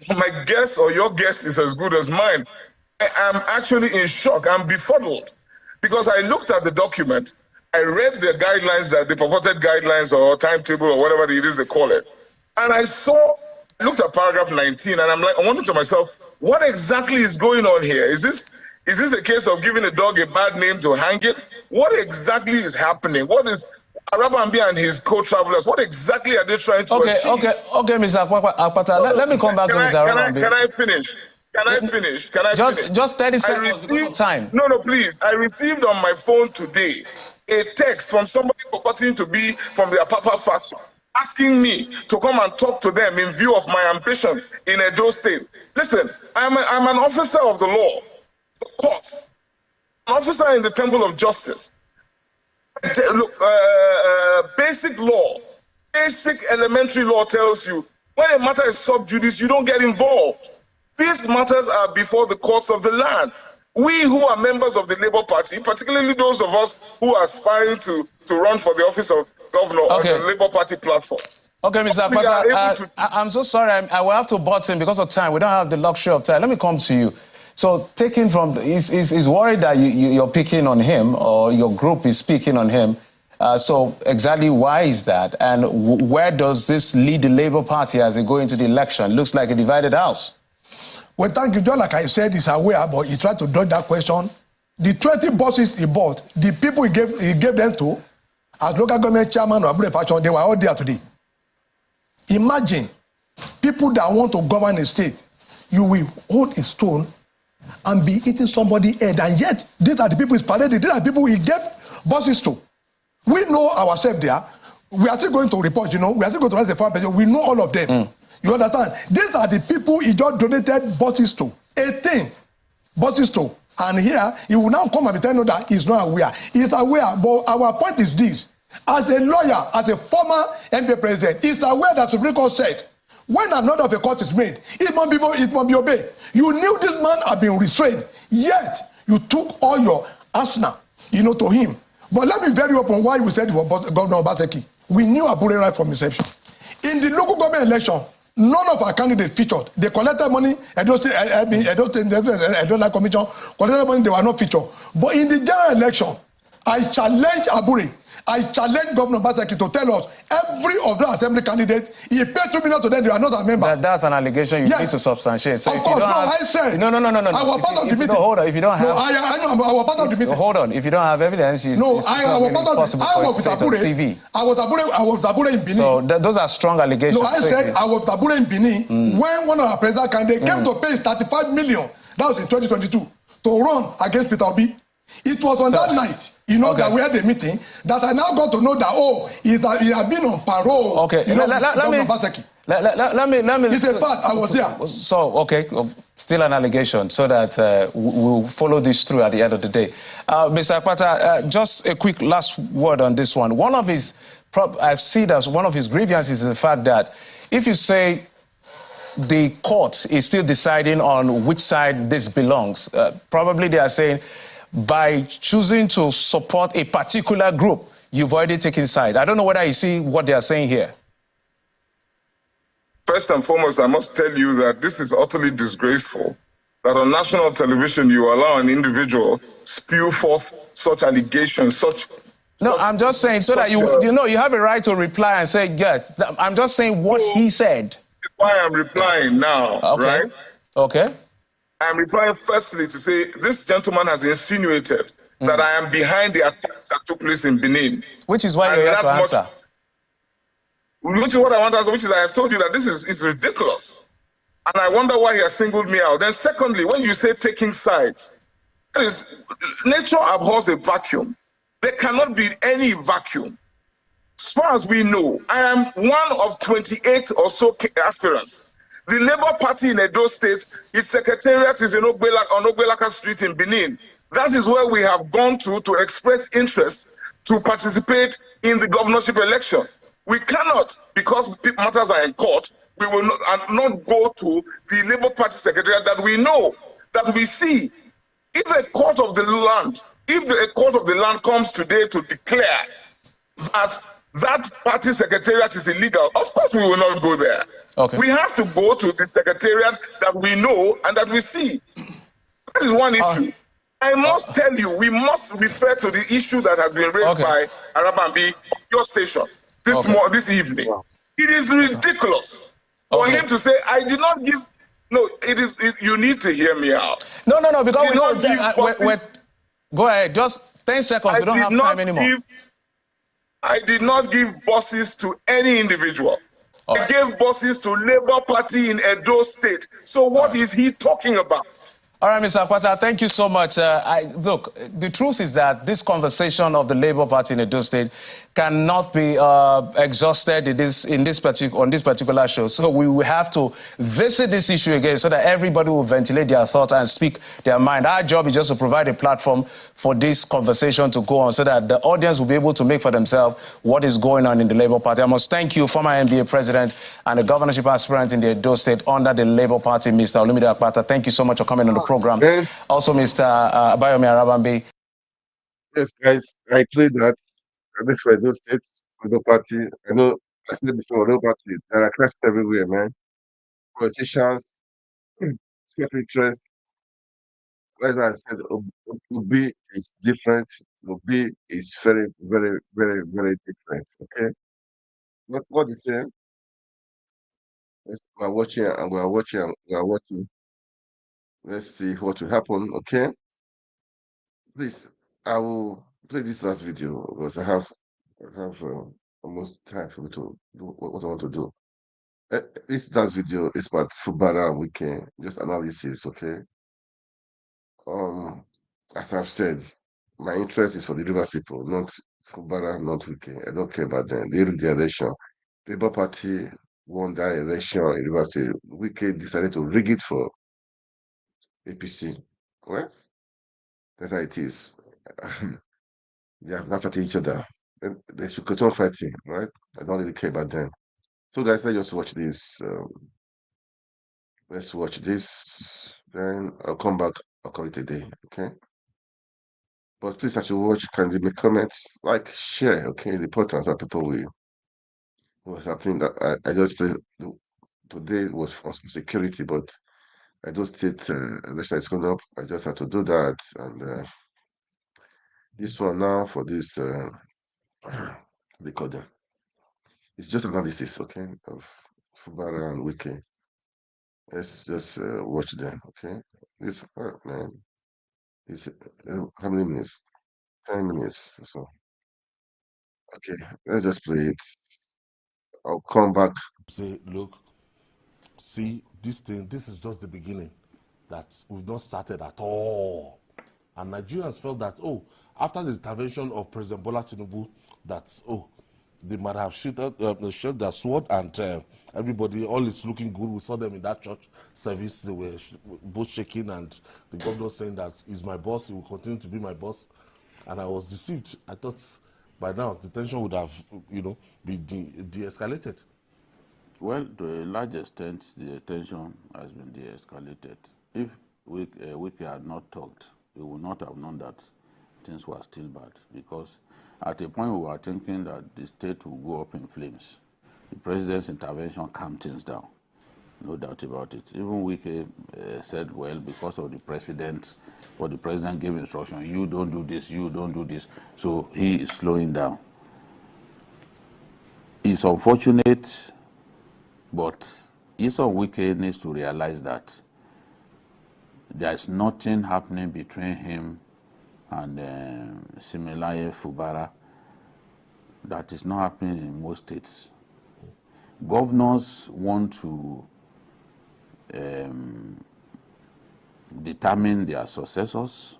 my guess or your guess is as good as mine. I am actually in shock. I'm befuddled because I looked at the document. I read the guidelines, the purported guidelines or timetable or whatever it is they call it. And I looked at paragraph 19 and I wondered to myself, what exactly is going on here? Is this a case of giving a dog a bad name to hang it? What exactly is happening? What is Arabambi and his co-travelers, what exactly are they trying to achieve? Okay, Mr. Akpata, let me come back to Mr. Arabambi. Can I finish? Can I finish? Just 30 seconds of time. No, please. I received on my phone today a text from somebody purporting to be from the Apapa faction asking me to come and talk to them in view of my ambition in Edo State. Listen, I'm an officer of the law, the courts, an officer in the Temple of Justice. Look, basic law, basic elementary law tells you when a matter is sub judice, you don't get involved. These matters are before the courts of the land. We who are members of the Labour Party, particularly those of us who are aspiring to run for the office of governor on the Labour Party platform. Okay, Mr. Akpata, I'm so sorry. I will have to butt in because of time. We don't have the luxury of time. Let me come to you. So, taking from, he's worried that you're picking on him, or your group is picking on him. So, exactly why is that? And where does this lead the Labour Party as they go into the election? Looks like a divided house. Well, thank you. Just like I said, he's aware, but he tried to dodge that question. The 20 buses he bought, the people he gave them to, as local government chairman of Abure faction, they were all there today. Imagine people that want to govern a state, you will hold a stone and be eating somebody's head, and yet these are the people he's paraded, these are the people he gave buses to. We know ourselves there. We are still going to report, you know, we are still going to raise the farm person. We know all of them. You understand? These are the people he just donated buses to. 18 buses to. And here, he will now come and be telling you that he's not aware. He's aware, but our point is this. As a lawyer, as a former NBA president, he's aware that Supreme Court said, when an order of a court is made, it must be obeyed. You knew this man had been restrained, yet you took all your arsenal, you know, to him. But let me be very open why we said for Governor Obaseki. We knew Abure right from inception. In the local government election, none of our candidates featured. They collected money, Edo Commission collected money, they were not featured. But in the general election, I challenge Abure, I challenge Governor Obaseki to tell us every of the assembly candidates, he paid 2 million to them, they are not a member. That's an allegation you need to substantiate. So of course, I said. No. I was part of the meeting. Hold on, if you don't have. No, I know, I was part of the meeting. Hold on, if you don't have evidence, I was part of the I was with Abure. I was Abure in Benin. So those are strong allegations. No, I said I was Abure in Benin when one of our presidential candidates came to pay 35 million. That was in 2022 to run against Peter Obi. It was on that night, you know, that we had a meeting, that I now got to know that, he had been on parole. Okay, you know, let me. It's a fact, I was there. So, okay, still an allegation, so that we'll follow this through at the end of the day. Mr. Akpata, just a quick last word on this one. One of his, I've seen as one of his grievances is the fact that if you say the court is still deciding on which side this belongs, probably they are saying, by choosing to support a particular group, you've already taken side. I don't know whether you see what they are saying here. First and foremost, I must tell you that this is utterly disgraceful, that on national television you allow an individual spew forth such allegations, No, I'm just saying so that you know you have a right to reply and say yes. I'm just saying what he said. That's why I'm replying now, right? Okay. I'm replying firstly to say this gentleman has insinuated that I am behind the attacks that took place in Benin. Which is why you have to answer. Which is what I want to answer, which is I have told you that this is ridiculous. And I wonder why he has singled me out. Then secondly, when you say taking sides, nature abhors a vacuum. There cannot be any vacuum. As far as we know, I am one of 28 or so aspirants. The Labour Party in Edo State, its secretariat is on Ogbelaka Street in Benin. That is where we have gone to express interest to participate in the governorship election. We cannot, because matters are in court, we will not go to the Labour Party secretariat that we know, that we see. If a court of the land comes today to declare that party secretariat is illegal, of course we will not go there. Okay. We have to go to the secretariat that we know and that we see. That is one issue. I must tell you, we must refer to the issue that has been raised by Arabambi, your station, this evening. Wow. It is ridiculous for him to say, I did not give... No, you need to hear me out. No, because go ahead, just 10 seconds, we don't have time anymore. I did not give buses to any individual. I gave buses to Labour Party in Edo State. So what is he talking about? All right, Mr. Akpata, thank you so much. Look, the truth is that this conversation of the Labour Party in Edo State cannot be exhausted on this particular show. So we will have to visit this issue again so that everybody will ventilate their thoughts and speak their mind. Our job is just to provide a platform for this conversation to go on so that the audience will be able to make for themselves what is going on in the Labour Party. I must thank you, former NBA president and a governorship aspirant in the Edo State under the Labour Party, Mr. Olumide Akpata. Thank you so much for coming on the program. Also, Mr. Abayomi Arabambi. Yes, guys, I played that. This for Edo State, Labour Party. I know, I said before, Labour Party, there are crises everywhere, man. Politicians, self-interest. That's why I said Obi is different. Obi is very, very, very, very different. Okay? What the same? Yes, we are watching and we are watching and we are watching. Let's see what will happen. Okay? Please, I will play this last video because I have almost time for me to do what I want to do. This last video is about Fubara and Wike, just analysis, okay? As I've said, my interest is for the Rivers people, not Fubara, not Wike. I don't care about them. They rigged the election. The Labour Party won that election in Rivers State. Wike decided to rig it for APC. Well, that's how it is. They have not fighting each other. They should continue fighting, right? I don't really care about them. So guys, let's just watch this. Let's watch this. Then I'll come back. I'll call it a day. Okay. But please, as you watch, can you make comments, like, share? Okay, it's important that people will. What's happening? That I just played today was for security, but I just said election is coming up. I just had to do that, and this one now for this they call them. It's just analysis, okay, of Fubara and Wike. Let's just watch them, okay? This man, it's how many minutes? 10 minutes. So, okay, let's just play it. I'll come back. Say, look, see, this is just the beginning. That we've not started at all. And Nigerians felt that, oh, after the intervention of President Bola Tinubu, that, oh, they might have shot their sword and everybody, all is looking good. We saw them in that church service. They were both shaking and the governor saying that he's my boss, he will continue to be my boss. And I was deceived. I thought by now the tension would have, been de-escalated. Well, to a large extent, the tension has been de-escalated. If Wike had not talked, we would not have known that things were still bad, because at a point we were thinking that the state would go up in flames. The president's intervention calmed things down, no doubt about it. Even Wike said, well, because of the president, what the president gave instruction, you don't do this, you don't do this. So he is slowing down. It's unfortunate, but Ison Wike needs to realize that there is nothing happening between him and Similaye Fubara that is not happening in most states. Governors want to determine their successors,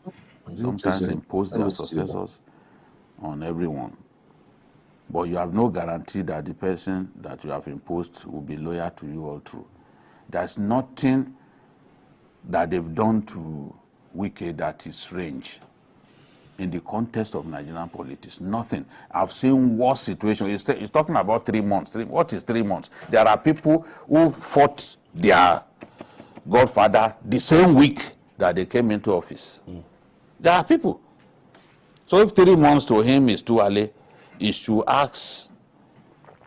sometimes impose their successors on everyone. But you have no guarantee that the person that you have imposed will be loyal to you all through. There's nothing that they've done to Wike that is strange in the context of Nigerian politics. Nothing. I've seen worse situations. He's talking about 3 months. What is 3 months? There are people who fought their godfather the same week that they came into office. There are people. So if 3 months to him is too early, is to ask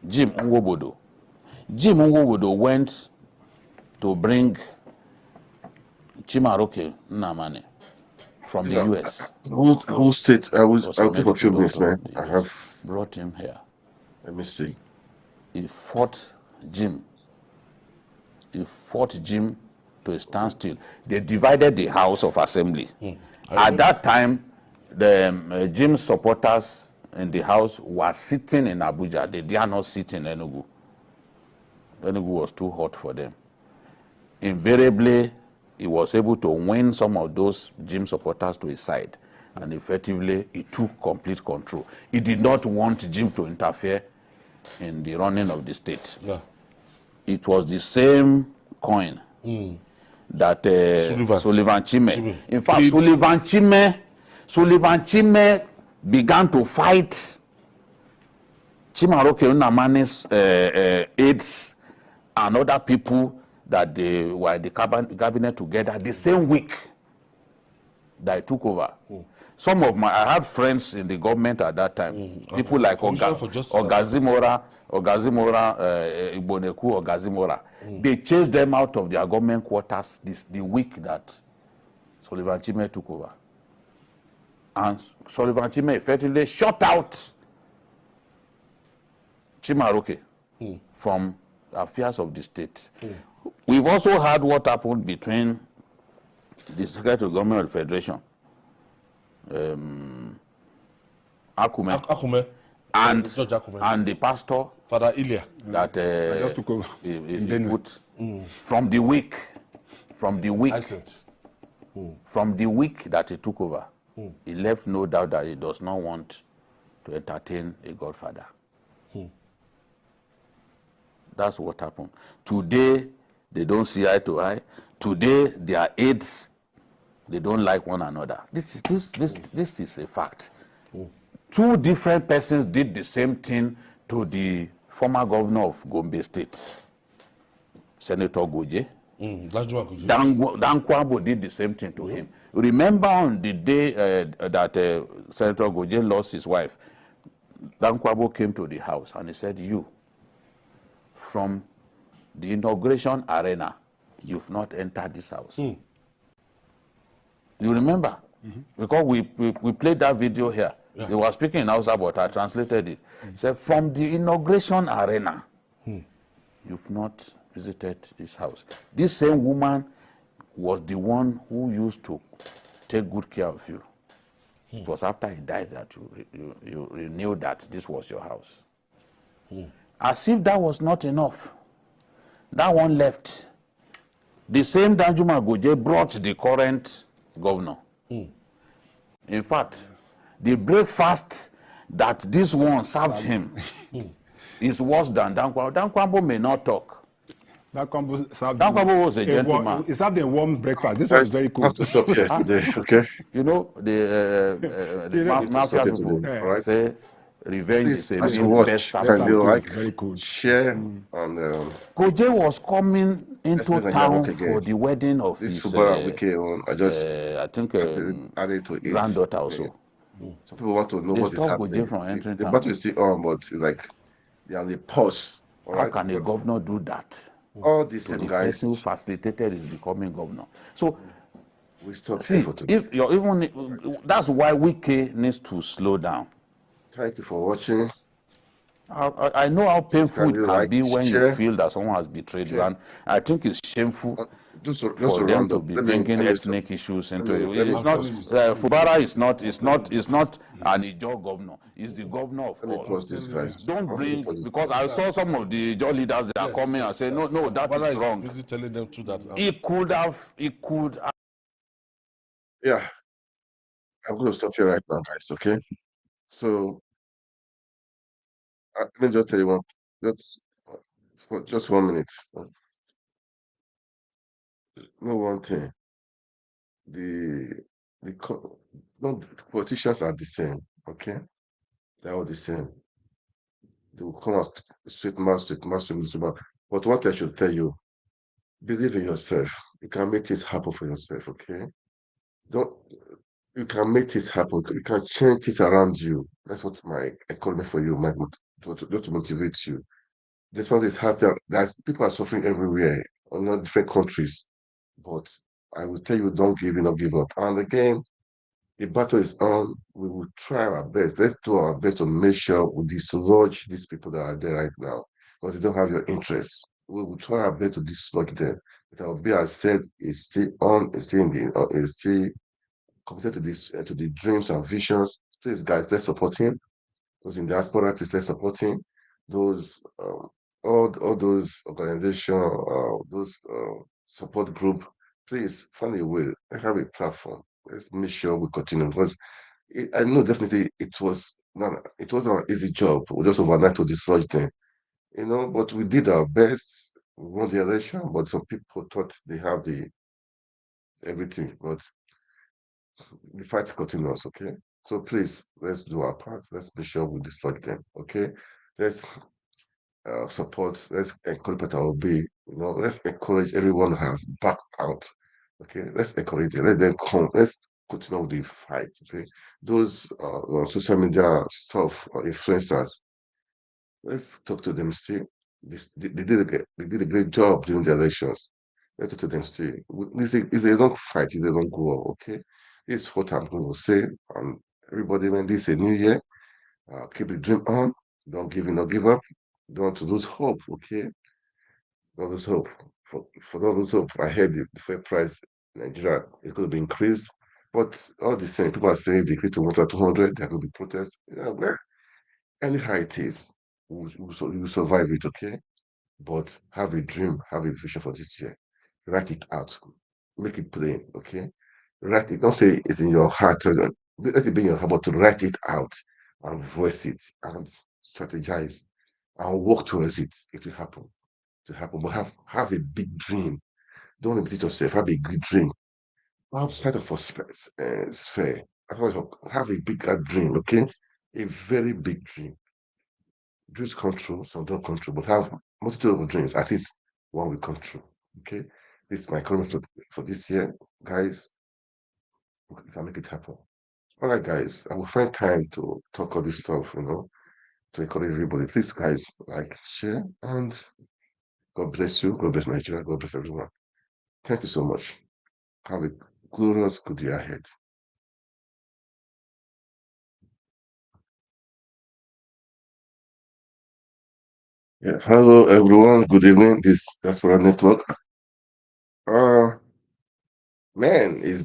Jim Nwobodo. Jim Nwobodo went to bring Chimaroke Nnamani from the US. Whole state? I'll take a few minutes, man. I have brought him here. Let me see. He fought Jim. He fought Jim to a standstill. They divided the House of Assembly. At that time, the Jim supporters in the House were sitting in Abuja. They dare not sit in Enugu. Enugu was too hot for them. Invariably, he was able to win some of those Jim supporters to his side. and effectively he took complete control. He did not want Jim to interfere in the running of the state. Yeah. It was the same coin that Sullivan Chime. In fact, Sullivan Chime began to fight Chimaroke Unamane's aides and other people that they were in the cabinet together the same week that I took over. I had friends in the government at that time. People like Ogazimora, Igboneku, Ogazimora. They chased them out of their government quarters the week that Sullivan Chime took over. And Sullivan Chime effectively shut out Chimaroke from the affairs of the state. We've also had what happened between the Secretary of Government of the Federation, Akume, and the pastor, Father Ilya, that he put from the week that he took over, he left no doubt that he does not want to entertain a godfather. That's what happened. Today, they don't see eye to eye. Today, their aides, they don't like one another. This is a fact. Two different persons did the same thing to the former governor of Gombe State, Senator Goje. Dankwabo did the same thing to him. Remember on the day that Senator Goje lost his wife, Dankwabo came to the house and he said, "You, from the inauguration arena, you've not entered this house." You remember? Because we played that video here. Yeah. They were speaking in Hausa, but I translated it. He said, "From the inauguration arena, you've not visited this house." This same woman was the one who used to take good care of you. It was after he died that you knew that this was your house. As if that was not enough, that one left. The same Danjuma Goje brought the current governor. In fact, the breakfast that this one served him is worse than Dankwabo. Dankwabo may not talk. Dankwabo was a gentleman. He served a warm breakfast. This was very cool. I have to stop here today, okay? You know, the mafia people say revenge is a best substitute. Very cool. Share and Koje was coming into town for the wedding of his Fubara-trimmed on. I think added to it. Granddaughter also. Some people want to know what is happening. The battle is still on, but it's like they are on the pause. How can a governor do that? All these same guys. The person who facilitated is becoming governor. So we stop. See, if you're even that's why Wike needs to slow down. Thank you for watching. I know how painful it can be when you feel that someone has betrayed you, and I think it's shameful for them to be bringing ethnic issues into it. It's not Fubara is not an Ijaw governor. He's the governor of all. Don't bring, because I saw some of the Ijaw leaders that are coming and say no, that is wrong. Busy telling them to that. He could have. Yeah, I'm going to stop here right now, guys. Okay. So let me just tell you just 1 minute. No, one thing. The politicians are the same. Okay, they're all the same. They will come out straight mouth. But what I should tell you, believe in yourself. You can make things happen for yourself. Okay, you can make this happen. You can change this around you. That's what my economy for you, to motivate you. This one is hard. That people are suffering everywhere, in different countries. But I will tell you, don't give up. And again, the battle is on. We will try our best. Let's do our best to make sure we dislodge these people that are there right now, because they don't have your interests. We will try our best to dislodge them. But I'll be, as said, is still on. Is still committed to the dreams and visions. Please, guys, let's support him. Those in diaspora, please, let's support him. Those all those organizations, those support group, please find a way. Have a platform. let's make sure we continue because I know definitely it wasn't an easy job. We just overnight to dislodge them, but we did our best. We won the election, but some people thought they have the everything. But the fight continues, okay? So please, let's do our part. Let's be sure we dislodge them, okay? Let's support, let's encourage Peter Obi, let's encourage everyone who has back out, okay? Let's encourage them, let them come, let's continue with the fight, okay? Those social media stuff, influencers, let's talk to them still. They did a great job during the elections. Let's talk to them still. It's a long fight, it's a long war, okay? This is what I'm going to say. Everybody, when this is a new year, keep the dream on. Don't give in, don't give up. Don't lose hope, okay? Don't lose hope. For don't lose hope, I heard the fuel price in Nigeria is going to be increased. But all the same, people are saying they increase to 200, there are going to be protests. Well, anyhow it is, you survive it, okay? But have a dream, have a vision for this year. Write it out. Make it plain, okay? Write it. Don't say it's in your heart. Let it be in your heart, but to write it out and voice it and strategize and work towards it. It will happen. It will happen. But have a big dream. Don't limit yourself. Have a good dream. Outside of a sphere. Have a bigger dream, okay? A very big dream. Dreams come true, some don't come true, but have multitude of dreams. At least one will come true. Okay, this is my comment for this year, guys. We can make it happen. All right, guys. I will find time to talk all this stuff. To encourage everybody. Please, guys, like, share, and God bless you. God bless Nigeria. God bless everyone. Thank you so much. Have a glorious good year ahead. Yeah. Hello, everyone. Good evening. This Diaspora Network. Man, it's a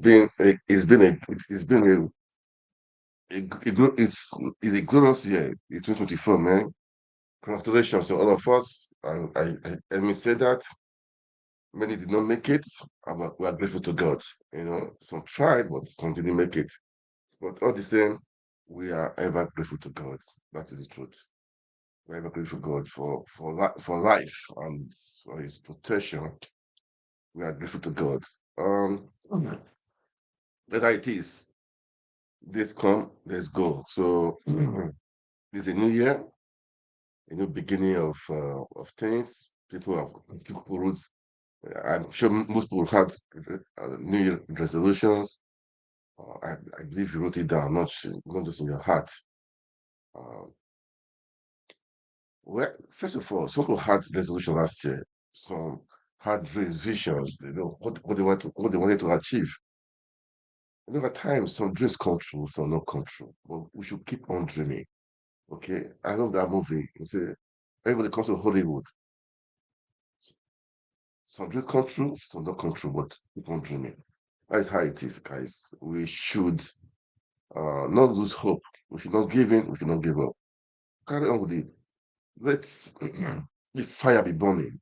glorious year. It's 2024, man. Congratulations to all of us. Let me say that many did not make it, but we are grateful to God. Some tried, but some didn't make it. But all the same, we are ever grateful to God. That is the truth. We're ever grateful to God for life and for His protection. We are grateful to God. Whether it is this come, let's go. So it's a new year, a new beginning of things. I'm sure most people had New Year resolutions. I believe you wrote it down, not just in your heart. Well, first of all, some people had resolution last year. Some had visions. What they wanted to achieve. At times, some dreams come true, some not come true. But we should keep on dreaming. Okay, I love that movie. You see, everybody comes to Hollywood. Some dreams come true, some not come true, but keep on dreaming. That's how it is, guys. We should not lose hope. We should not give in. We should not give up. Carry on with it. Let's the fire be burning.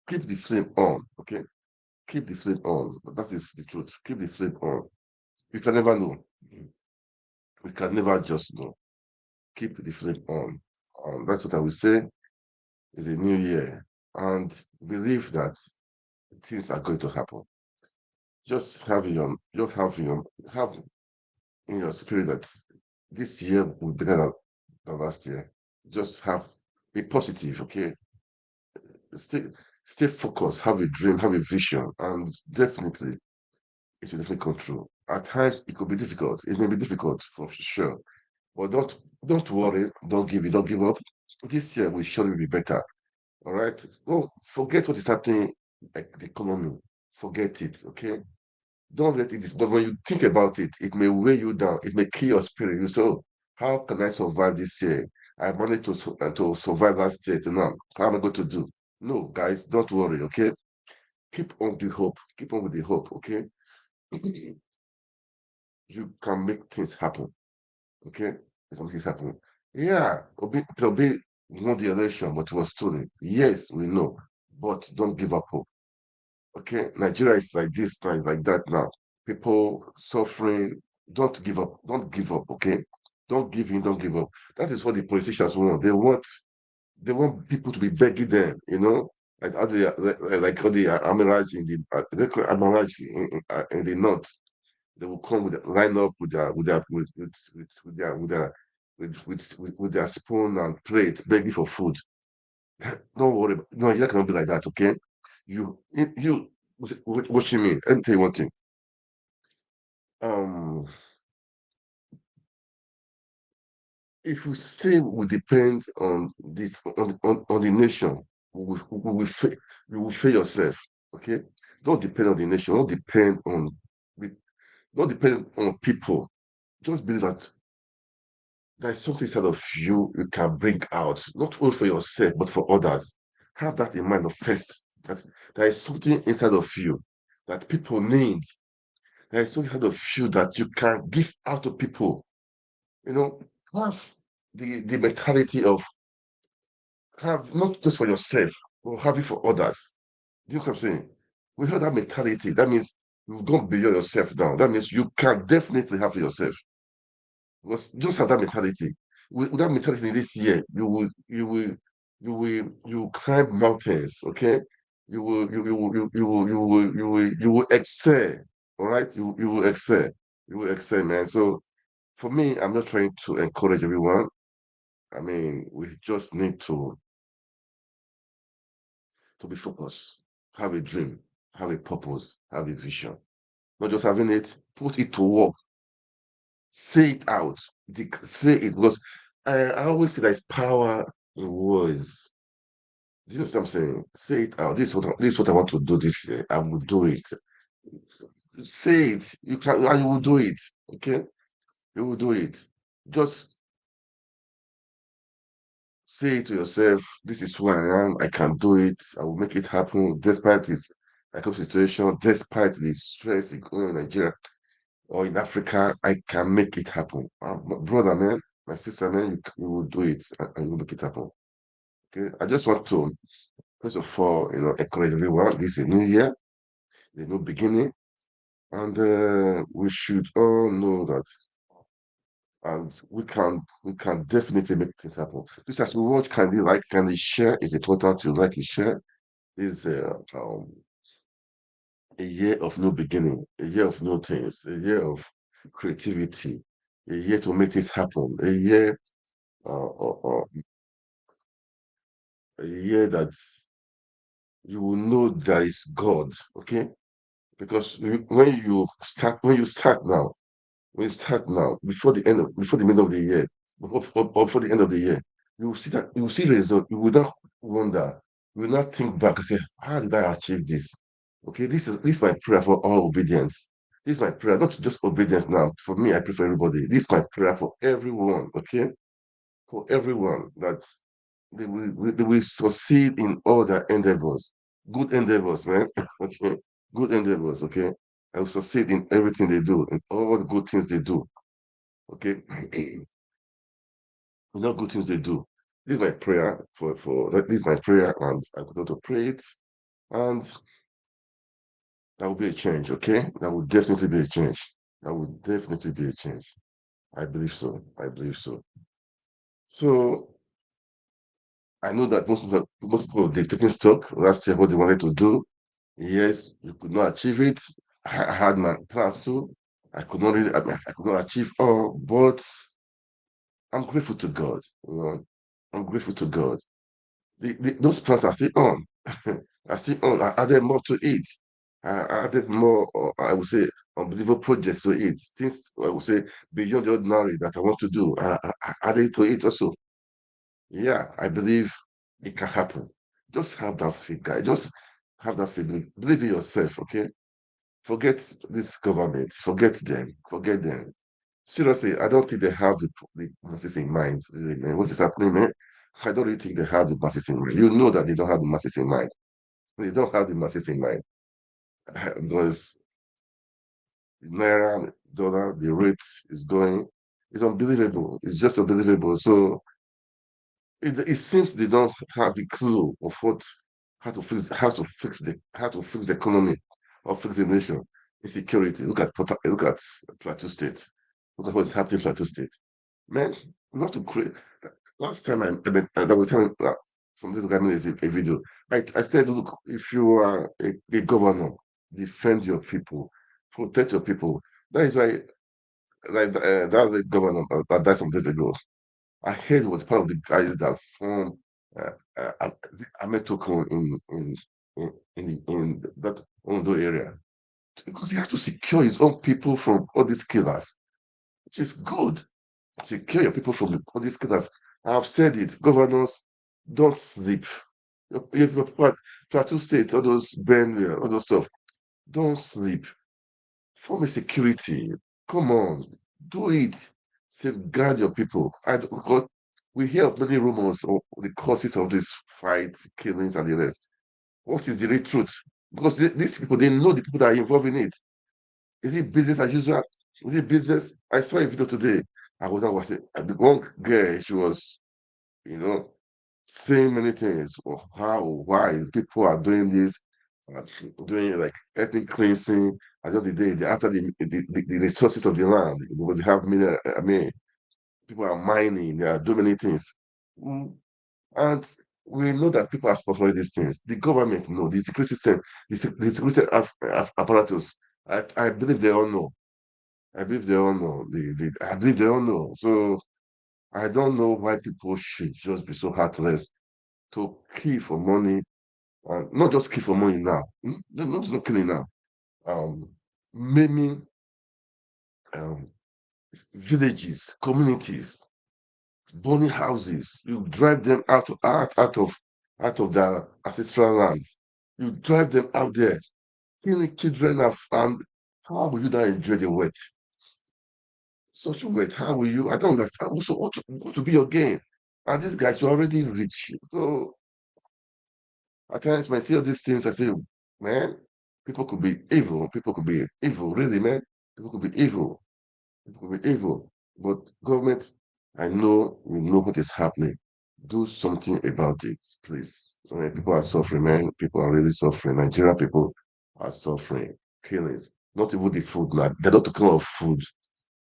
Keep the flame on. Okay, keep the flame on. That is the truth. Keep the flame on. You can never know. We can never just know. Keep the flame on. That's what I will say. It's a new year, and believe that things are going to happen. Just have in your spirit that this year will be better than last year. Just be positive, okay? Stay stay focused, have a dream, have a vision, and definitely it will definitely come true. At times it could be difficult. It may be difficult for sure. But don't worry, don't give up. This year will surely be better. All right. Oh, forget what is happening, like the economy. Forget it, okay? Don't let it. But when you think about it, it may weigh you down. It may kill your spirit. You say, "Oh, how can I survive this year? I managed to survive last year. Now, how am I going to do?" No, guys, don't worry. Okay, keep on with the hope. Keep on with the hope. Okay, you can make things happen. Okay, you can make things happen. Yeah, Obi won the election, but it was stolen. Yes, we know, but don't give up hope. Okay, Nigeria is like this now, it's like that now. people suffering. Don't give up. Don't give up. Okay, don't give in. Don't give up. That is what the politicians want. They want people to be begging them. Like how they like how the Amiraj in the they call Amiraj in the north. They will come with line up with their spoon and plate, begging for food. Don't worry. No, you cannot be like that. Okay, you what you mean? Let me tell you one thing. Um, if we say we depend on this on the nation, you will fail yourself. Okay, don't depend on the nation. Don't depend on people. Just believe that there's something inside of you can bring out, not only for yourself but for others. Have that in mind of first. That there is something inside of you that people need. There is something inside of you that you can give out to people. Have the mentality of have not just for yourself, but have it for others. Do you know what I'm saying? We have that mentality. That means you've gone beyond yourself now. That means you can definitely have for yourself. Because just have that mentality. With that mentality this year, you will climb mountains, okay? You will excel. All right? You will excel. You will excel, man. So for me, I'm not trying to encourage everyone. I mean, we just need to be focused, have a dream, have a purpose, have a vision. Not just having it, put it to work, say it out, say it because I always say there's power in words. Do you know what I'm saying? Say it out. This is what I want to do this year. I will do it. Say it. You can and you will do it. Okay? You will do it. Just say to yourself, this is who I am. I can do it. I will make it happen despite this economic situation, despite the stress going on in Nigeria or in Africa. I can make it happen. My brother, man, my sister, man, you will do it and you will make it happen. Okay. I just want to, first of all, encourage everyone. This is a new year, there's no beginning, and we should all know that and we can definitely make things happen. Just as we watch, kindly share. It's important to like and share. Is a year of new beginning, a year of new things, a year of creativity, a year to make things happen, a year that you will know there is God. Okay, because when you start now, before the middle of the year, before the end of the year, you will see the result. You will not wonder, you will not think back and say, how did I achieve this? Okay, this is my prayer for all obedience. This is my prayer, not just obedience now. For me, I pray for everybody. This is my prayer for everyone, okay? For everyone that they will succeed in all their endeavors. Good endeavors, man. Okay. Good endeavors, okay? I will succeed in everything they do, in all the good things they do. Okay. In all good things they do. This is my prayer this is my prayer, and I continue to pray it. And that will be a change, okay? That will definitely be a change. That will definitely be a change. I believe so. I believe so. So I know that most people they've taken stock last year what they wanted to do. Yes, you could not achieve it. I had my plans too. I could not really, I could not achieve all, but I'm grateful to God. I'm grateful to God. Those plans are still on. are still on. I added more to it. I added more, I would say, unbelievable projects to it. Things I would say beyond the ordinary that I want to do. I added to it also. Yeah, I believe it can happen. Just have that faith, guy. Just have that faith. Believe in yourself, okay? Forget this government. Forget them. Forget them. Seriously, I don't think they have the masses in mind. Really, man. What is happening, man? I don't really think they have the masses in mind. You know that they don't have the masses in mind. They don't have the masses in mind. Because naira, dollar, the rate is going. It's unbelievable. It's just unbelievable. So it seems they don't have the clue of how to fix the economy or fix the nation. insecurity. Look at Plateau State. Look at what's happening in Plateau State. Man, we have to create. Last time I was telling from this guy made a video. I said, look, if you are a governor, defend your people, protect your people. That is why, like that was the governor that died some days ago. I heard he was part of the guys that formed Ametoko in that Ondo area because he had to secure his own people from all these killers, which is good. Secure your people from all these killers. I've said it. Governors, don't sleep. If you're Plateau State, all those Benue, all those stuff, don't sleep. Form a security. Come on, do it. Safeguard your people. Because we hear of many rumors of the causes of this fight, killings, and the rest. What is the real truth? Because these people, they know the people that are involved in it. Is it business as usual? Is it business? I saw a video today. I was not watching. And the one girl, she was, you know, saying many things of how, why people are doing this, uh, doing like ethnic cleansing. At the end of the day, after the resources of the land, because they have many, I mean, people are mining, they are doing many things. Mm, And we know that people are sponsoring these things. The government know, the security system, the security apparatus, I believe they all know. I believe they all know. I believe they all know. So I don't know why people should just be so heartless to kill for money, and not just kill for money now. Not killing now. Um, Maiming um, villages, communities, burning houses. You drive them out of their ancestral lands. You drive them out there, killing children and how will you not enjoy the wet? Such wet, how will you? I don't understand. So what will be your gain? And these guys are already rich. So at times when I see all these things, I say, man, people could be evil. People could be evil, really, man. People could be evil. People could be evil. But government, I know you know what is happening. Do something about it, please. I mean, people are suffering, man. People are really suffering. Nigerian people are suffering. Killings. Not even the food now. They're not talking about food.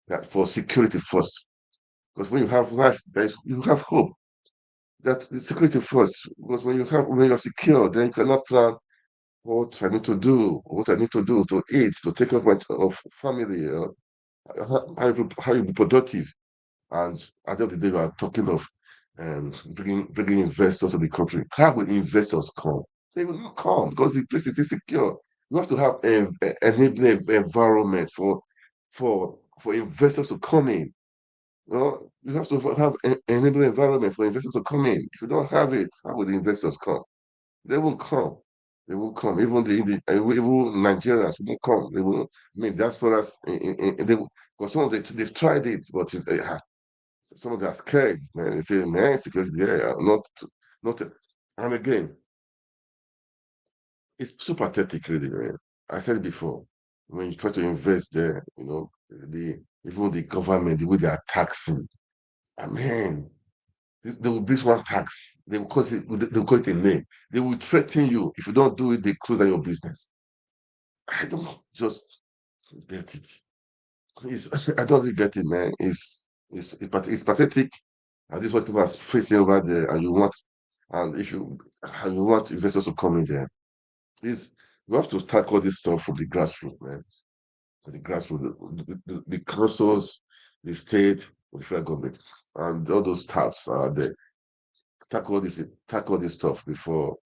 That for security first. Because when you have life, you have hope. That the security first. Because when you're secure, then you cannot plan what I need to do, what I need to do to eat, to take care of my of family, how you be productive. And at the end of the day, we are talking of bringing investors to the country. How will investors come? They will not come because the place is insecure. You have to have an enabling environment for investors to come in. You have to have an enabling environment for investors to come in. If you don't have it, how will the investors come? They won't come. They won't come. Even Nigerians won't come. They will. I mean, diasporas. Because some of they've tried it, but some of them are scared. Man, they say, man, security there, not. And again, it's so pathetic, really, man. I said it before. When you try to invest there, even the government, the way they are taxing, I mean, they will bring one tax. They will call it a name. They will threaten you. If you don't do it, they close down your business. I don't just get it. I don't really get it, man. It's pathetic. And this is what people are facing over there. And if you and you want investors to come in there, please, you have to tackle this stuff from the grassroots, man. From the grassroots, the councils, the state, the federal government, and all those taps are there. Tackle this stuff before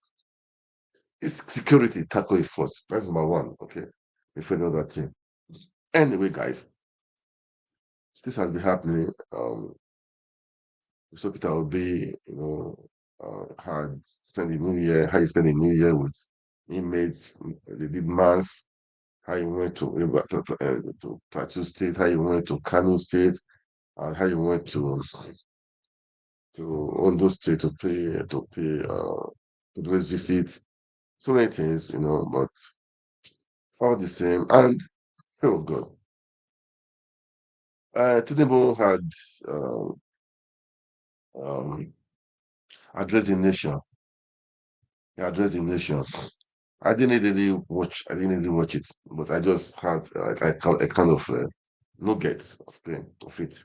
it's security. Tackle it first. That's number one. Okay, before another thing. Anyway, guys, this has been happening. So Peter Obi, had spent the new year, how he spent the new year with inmates. They did mass. How he went to Plateau State, how he went to Kano State, and how he went to Ondo State to do his visit. So many things, but all the same. And oh God, Tinubu had um, um, addressed the nation. He addressed the nation I didn't really watch. I didn't really watch it, but I just had a kind of nugget of it.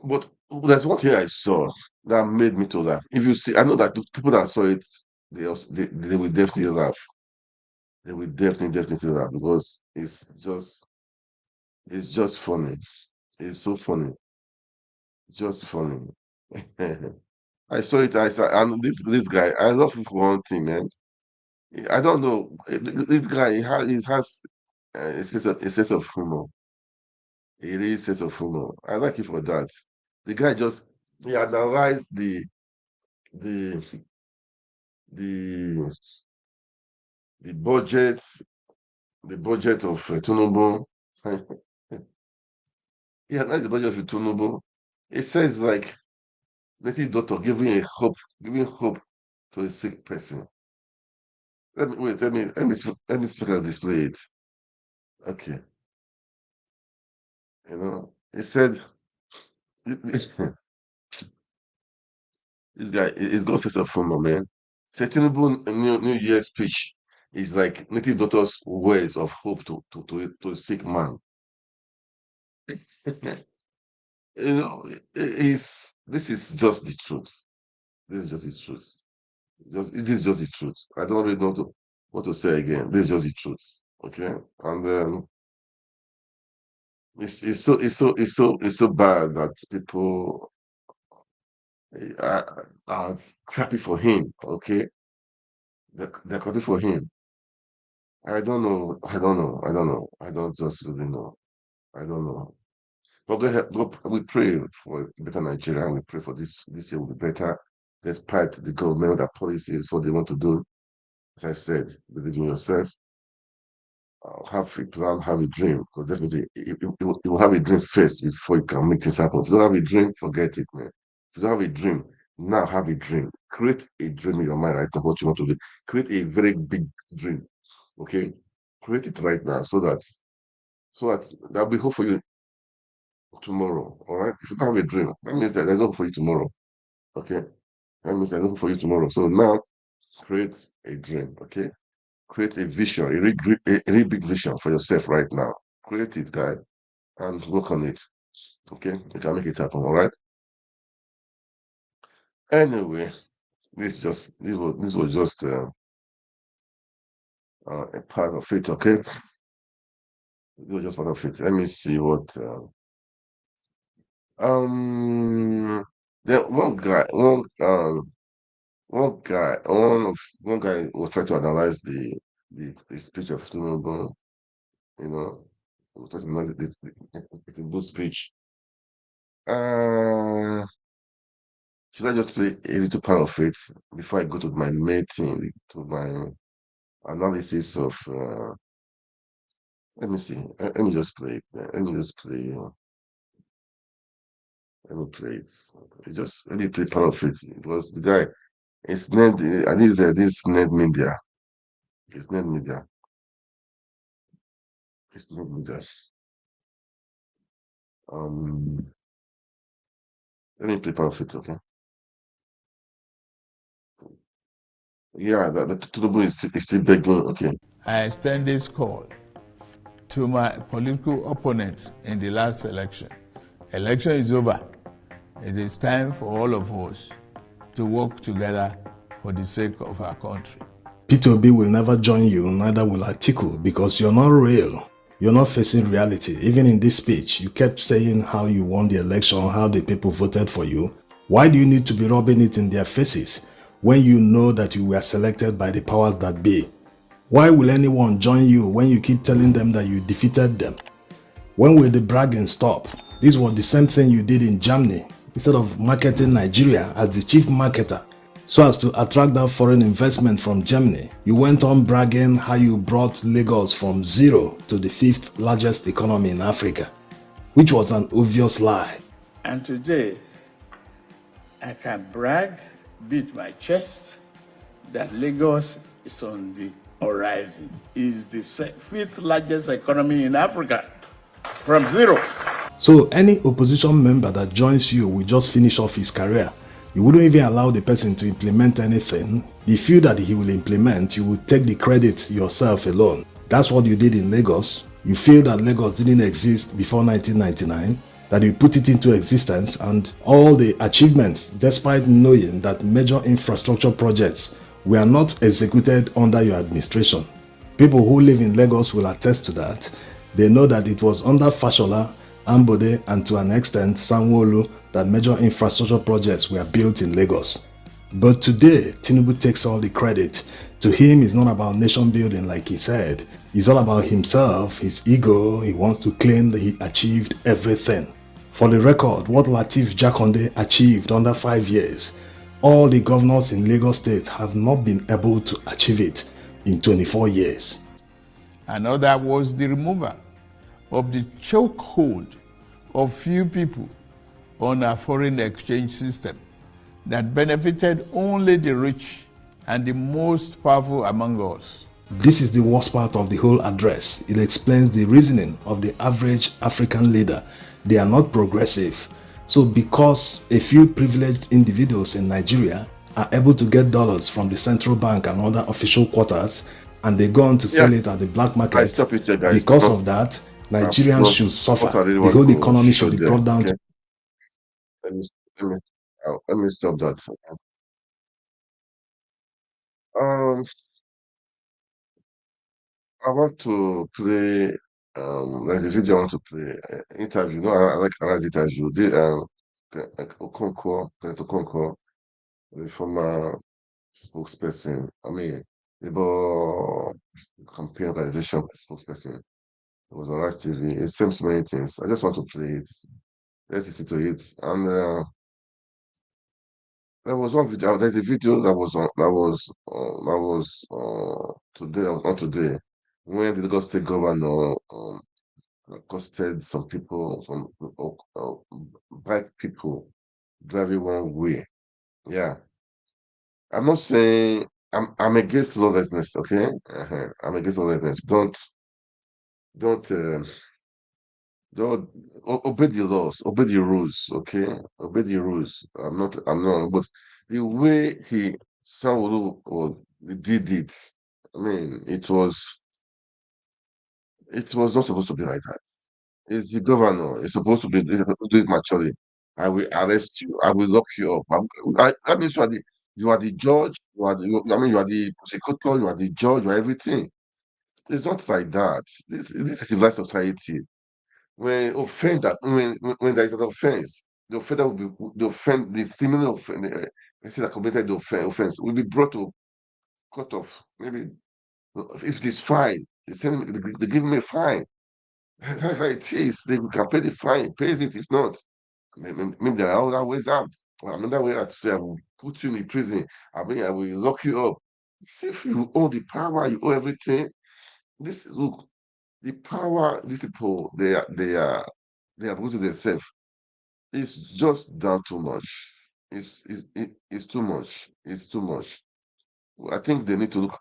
But there's one thing I saw that made me to laugh. If you see, I know that the people that saw it, they will definitely laugh. They will definitely laugh because it's just funny. It's so funny, just funny. I saw it. I saw, and this guy. I love him for one thing, man. I don't know. This guy, he has a sense of humor. He really sense of humor. I like him for that. The guy just he analyzed the the the budget the budget of Tinubu. He analyzed the budget of Tinubu. It says like little doctor giving hope to a sick person. Let me wait. Let me speak and display it. Okay, he said this guy is got sense of humor, man. Tinubu New Year speech is like native doctor's words of hope to a sick man. This is just the truth. This is just the truth. This is just the truth. I don't really know what to say again. This is just the truth. Okay, and it's so bad that people are happy for him. Okay, they're happy for him. I don't know. I don't know. I don't know. I don't just really know. I don't know. But go ahead. We pray for a better Nigeria. We pray for this year will be better, despite the government that policies what they want to do. As I said, believe in yourself. Have a plan, have a dream. Because definitely, you will have a dream first before you can make things happen. If you don't have a dream, forget it, man. If you don't have a dream, now have a dream. Create a dream in your mind right now, what you want to do. Create a very big dream. Okay? Create it right now so that there'll be hope for you tomorrow. All right? If you don't have a dream, that means that there's no hope for you tomorrow. Okay? That means there's no hope for you tomorrow. So now create a dream. Okay? Create a vision, a really big vision for yourself right now. Create it, guy, and work on it. Okay? You can make it happen, all right? Anyway, this was just a part of it, okay? It was just part of it. Let me see what then one guy was trying to analyze the speech of Tinubu, you know, he was trying to analyze the good speech. Should I just play a little part of it before I go to my main thing, to my analysis of let me see. Let me just play it. Let me just play. Let me play it. Let me play part of it because the guy is named. I think this Ned Media. It's Ned Media. It's Ned Media. Let me play part of it. Okay. Yeah, the Tinubu is still begging. Okay. I extend this call to my political opponents in the last election. Election is over. It is time for all of us to work together for the sake of our country. Peter Obi will never join you, neither will Atiku, because you're not real. You're not facing reality. Even in this speech, you kept saying how you won the election, how the people voted for you. Why do you need to be rubbing it in their faces when you know that you were selected by the powers that be? Why will anyone join you when you keep telling them that you defeated them? When will the bragging stop? This was the same thing you did in Germany. Instead of marketing Nigeria as the chief marketer, so as to attract that foreign investment from Germany, you went on bragging how you brought Lagos from zero to the 5th largest economy in Africa, which was an obvious lie. And today, I can brag, beat my chest, that Lagos is on the horizon. Is the 5th largest economy in Africa, from zero. So any opposition member that joins you will just finish off his career. You wouldn't even allow the person to implement anything. The few that he will implement, you will take the credit yourself alone. That's what you did in Lagos. You feel that Lagos didn't exist before 1999, that you put it into existence, and all the achievements, despite knowing that major infrastructure projects were not executed under your administration. People who live in Lagos will attest to that. They know that it was under Fashola, Ambode, and to an extent Sanwo-Olu that major infrastructure projects were built in Lagos. But today, Tinubu takes all the credit. To him, it's not about nation building like he said. It's all about himself, his ego. He wants to claim that he achieved everything. For the record, what Lateef Jakonde achieved under 5 years, all the governors in Lagos State have not been able to achieve it in 24 years. Another was the removal of the chokehold of few people on a foreign exchange system that benefited only the rich and the most powerful among us. This is the worst part of the whole address. It explains the reasoning of the average African leader. They are not progressive. So because a few privileged individuals in Nigeria are able to get dollars from the central bank and other official quarters, and they go on to sell it at the black market, because of that, Nigerians should suffer. The whole economy should be brought down to... Let me stop that. I want to play. There's a video I want to play. Interview. No, I like interview. Okonkwo, the former spokesperson. I mean, Labour campaign organization spokesperson. It was on last TV. It seems many things. I just want to play it. Let's listen to it. And there was one video. There's a video that was today. On today, when the Lagos State Governor accosted some people, some bike people driving one way. Yeah, I'm not saying I'm against lawlessness. Okay, I'm against lawlessness. Don't obey the laws, obey the rules. Okay, obey the rules. I'm not. But the way Sanwo-Olu did it, I mean, it was not supposed to be like that. It's the governor. It's supposed to do it maturely. I will arrest you. I will lock you up. That means you are the judge. I mean, you are the prosecutor. You are the judge. You are everything. It's not like that. This is a civilized society. When offender, when there is an offense, the offender will be the similar offender, person that committed the offense will be brought to court of maybe if it is fine. They give me a fine. That's how it is. They can pay the fine, pays it. If not, maybe there are other ways out. Or another way out to say, I will put you in prison. I mean, I will lock you up. See, if you own the power, you own everything. Look, the power, these people, they are put to themselves. It's just done too much. It's too much. It's too much. I think they need to look.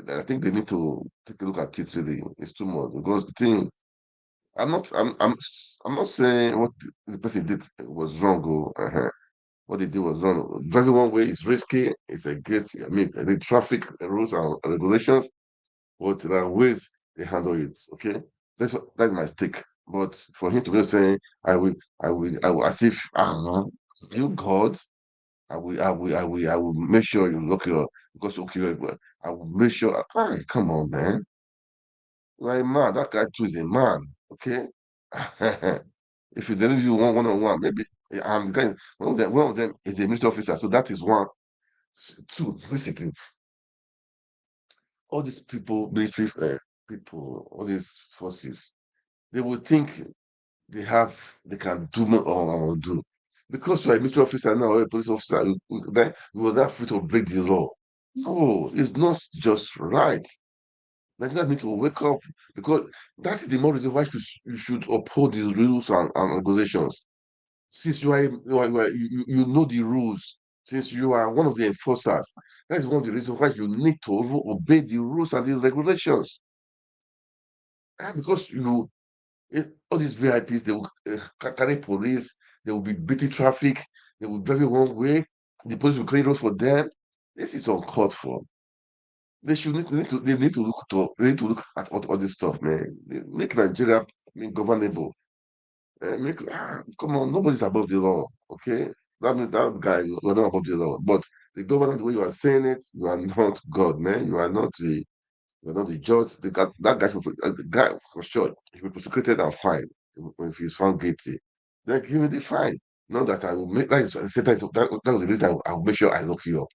I think they need to take a look at it. Really, it's too much because the thing. I'm not. I'm not saying what the person did was wrong. What they did was wrong. Driving one way is risky. It's against. I mean, the traffic rules and regulations. But there are ways they handle it. Okay, that's my stake. But for him to be saying, I will, as if you God, I will make sure you look your because okay, I will make sure. Come on, man. Like man, that guy too is a man. Okay. If you deliver you one on one, maybe I'm the guy. One of them is a military officer, so that is one. Two, basically, all these people, military people, all these forces, they will think they can do more or do. Because you're a military officer now, or a police officer, then you are not free to break the law. No, it's not just right. Nigerians need to wake up because that is the more reason why you should uphold the rules and regulations. Since you know the rules, since you are one of the enforcers, that is one of the reasons why you need to obey the rules and the regulations. And because all these VIPs, they will carry police, they will be beating traffic, they will drive you one way. The police will clear road for them. This is uncalled for. They need to look at all this stuff, man. Make Nigeria governable. Come on, nobody's above the law, okay? That means that guy, we're not above the law. But the government, the way you are saying it, you are not God, man. You are not the judge. That guy, the guy for sure, he will be prosecuted and fined if he's found guilty. Then give him the fine. Not that I will make that is that was the reason I will make sure I lock you up.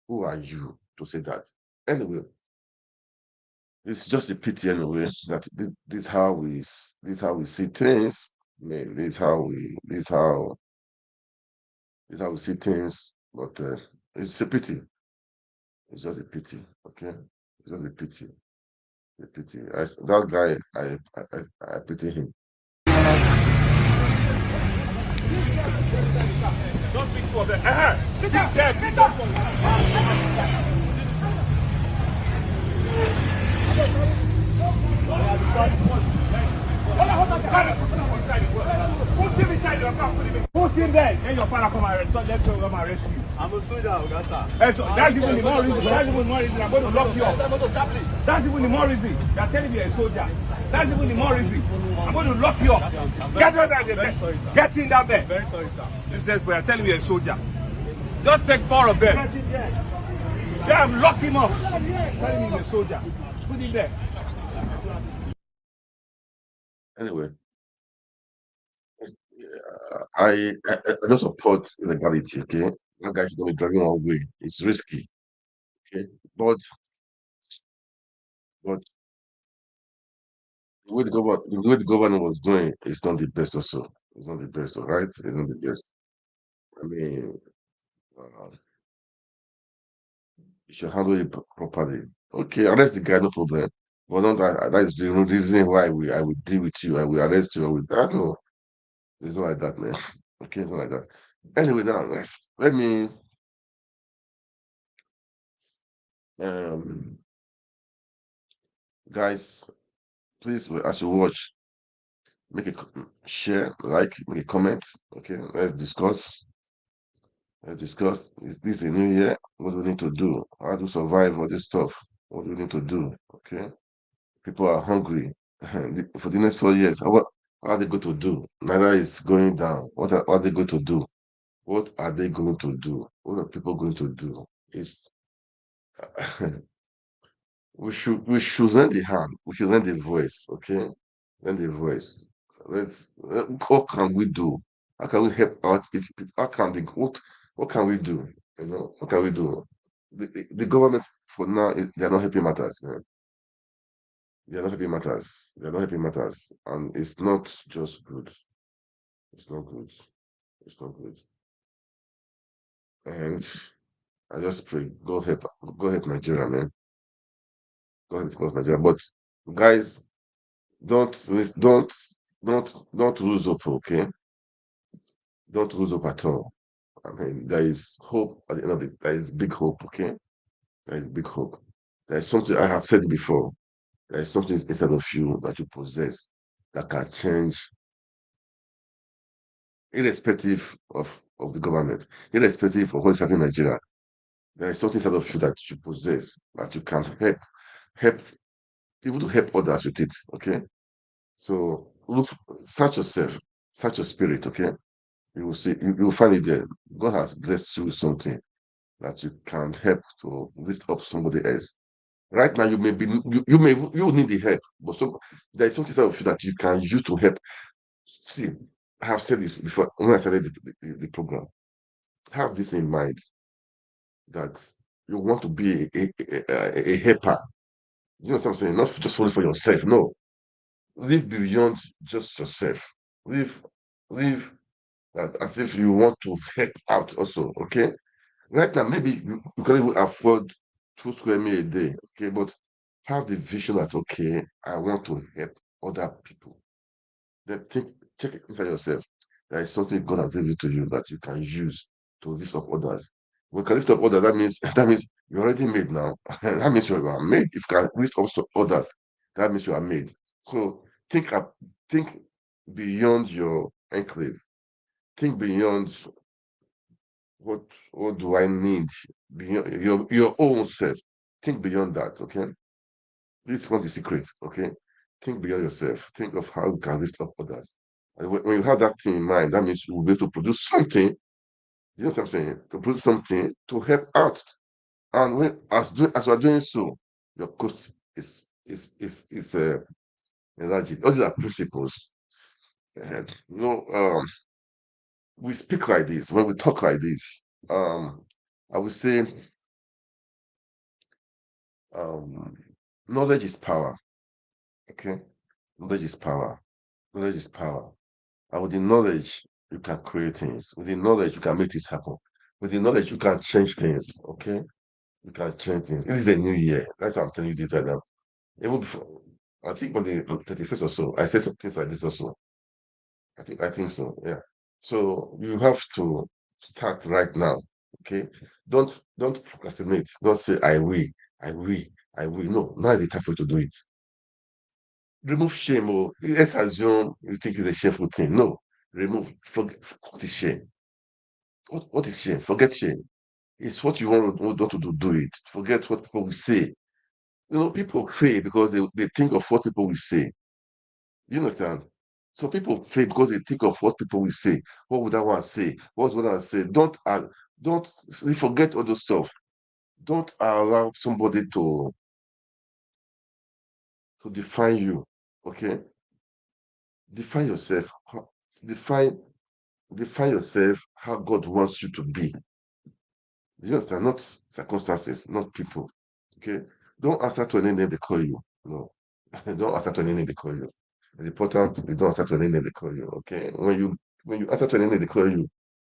Who are you to say that? Anyway, it's just a pity anyway that this how we see things. I mean, this how we see things. But it's a pity. It's just a pity. Okay, it's just a pity. A pity. That guy, I pity him. Don't pick two of them. Sit down. Sit down. Put him there. Then your father come and arrest. Let go come and arrest you. I'm a soldier, Augusta. That's even the more reason. That's even the more reason. I'm going to lock you up. That's even the more reason. You're telling me you're a soldier. That's even the more reason. I'm going to lock you up. Get out of there. Get in down there. Very sorry, sir. This boy, you're telling me you're a soldier. Just take 4 of them. Yeah, lock him up. Telling me you're a soldier. Put him there. Anyway, I don't support illegality. Okay, that guy should not be driving all the way. It's risky. Okay, but the way the governor was doing is not the best. Also, it's not the best. All right, it's not the best. I mean, uh, you should handle it properly. Okay, arrest the guy, no problem. But not that is the reason why I will deal with you. I will arrest you. I know it's not like that, man. Okay, it's not like that. Anyway, now let me um guys, please as you watch, make a share, like, make a comment. Okay, let's discuss. Let's discuss. Is this a new year? What do we need to do? How to survive all this stuff? What do we need to do? Okay. People are hungry for the next 4 years. What are they going to do? Naira is going down. What are they going to do? What are they going to do? What are people going to do? It's we should lend the hand. We should lend the voice. Okay, lend the voice. What can we do? How can we help out? How can the what can we do? You know, what can we do? The government for now they are not helping matters, man. They are not helping matters. They are not helping matters, and it's not just good. It's not good. It's not good. And I just pray, go help Nigeria, man. Go help Nigeria. But guys, don't don't don't lose hope, okay? Don't lose hope at all. I mean, there is hope at the end of it. There is big hope, okay? There is big hope. There is something I have said before. There is something inside of you that you possess that can change, irrespective of the government, irrespective of what's happening in Nigeria. There is something inside of you that you possess that you can help people to help others with it. Okay, so look, search yourself, search your spirit. Okay, you will see, you will find it there. God has blessed you with something that you can help to lift up somebody else. Right now, you may be you need the help, but there is something inside of you that you can use to help. See, I have said this before when I started the program. Have this in mind that you want to be a helper. You know what I'm saying? Not just only for yourself. No, live beyond just yourself. Live as if you want to help out also. Okay. Right now, maybe you can even afford 2 square meal a day. Okay, but have the vision that okay, I want to help other people. Then check it inside yourself. There is something God has given to you that you can use to lift up others. When you can lift up others, that means you're already made now. That means you are made. If you can lift up others, that means you are made. So think beyond your enclave. Think beyond what do I need beyond your own self? Think beyond that, okay? This is one of the secrets, okay? Think beyond yourself. Think of how you can lift up others. And when you have that thing in mind, that means you will be able to produce something. You know what I'm saying? To produce something to help out. And as you are doing so, your cost is enlarging. All these are principles. You know, we speak like this, when we talk like this, I would say um, knowledge is power. Okay, knowledge is power. Knowledge is power. And with the knowledge, you can create things. With the knowledge, you can make things happen. With the knowledge, you can change things. Okay, you can change things. This is a new year. That's why I'm telling you this right now. Even before, I think on the 31st or so, I said some things like this also. I think so. Yeah. So you have to start right now. Okay. Don't procrastinate. Don't say I will, I will, I will. No, now is the time for you to do it. Remove shame. Oh, let's assume you think it's a shameful thing. No, remove. Forget what is shame. What is shame? Forget shame. It's what you want to do. Do it. Forget what people will say. You know, people fail because they think of what people will say. You understand? So people fail because they think of what people will say. What would that one say? What would I say? Don't forget all those stuff. Don't allow somebody to define you. Okay? Define yourself. Define define yourself how God wants you to be. You understand? Not circumstances, not people. Okay? Don't answer to any name they call you. No. Don't answer to any name they call you. It's important you don't answer to any name they call you. Okay? When you answer to any name they call you,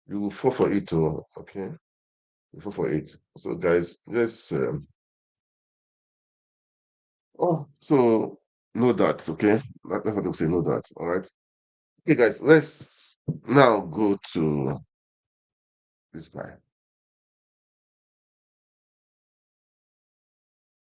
you will fall for it too. Okay? You fall for it. So guys, let's so know that, okay? That's what they say, know that. All right. Okay, guys, let's now go to this guy.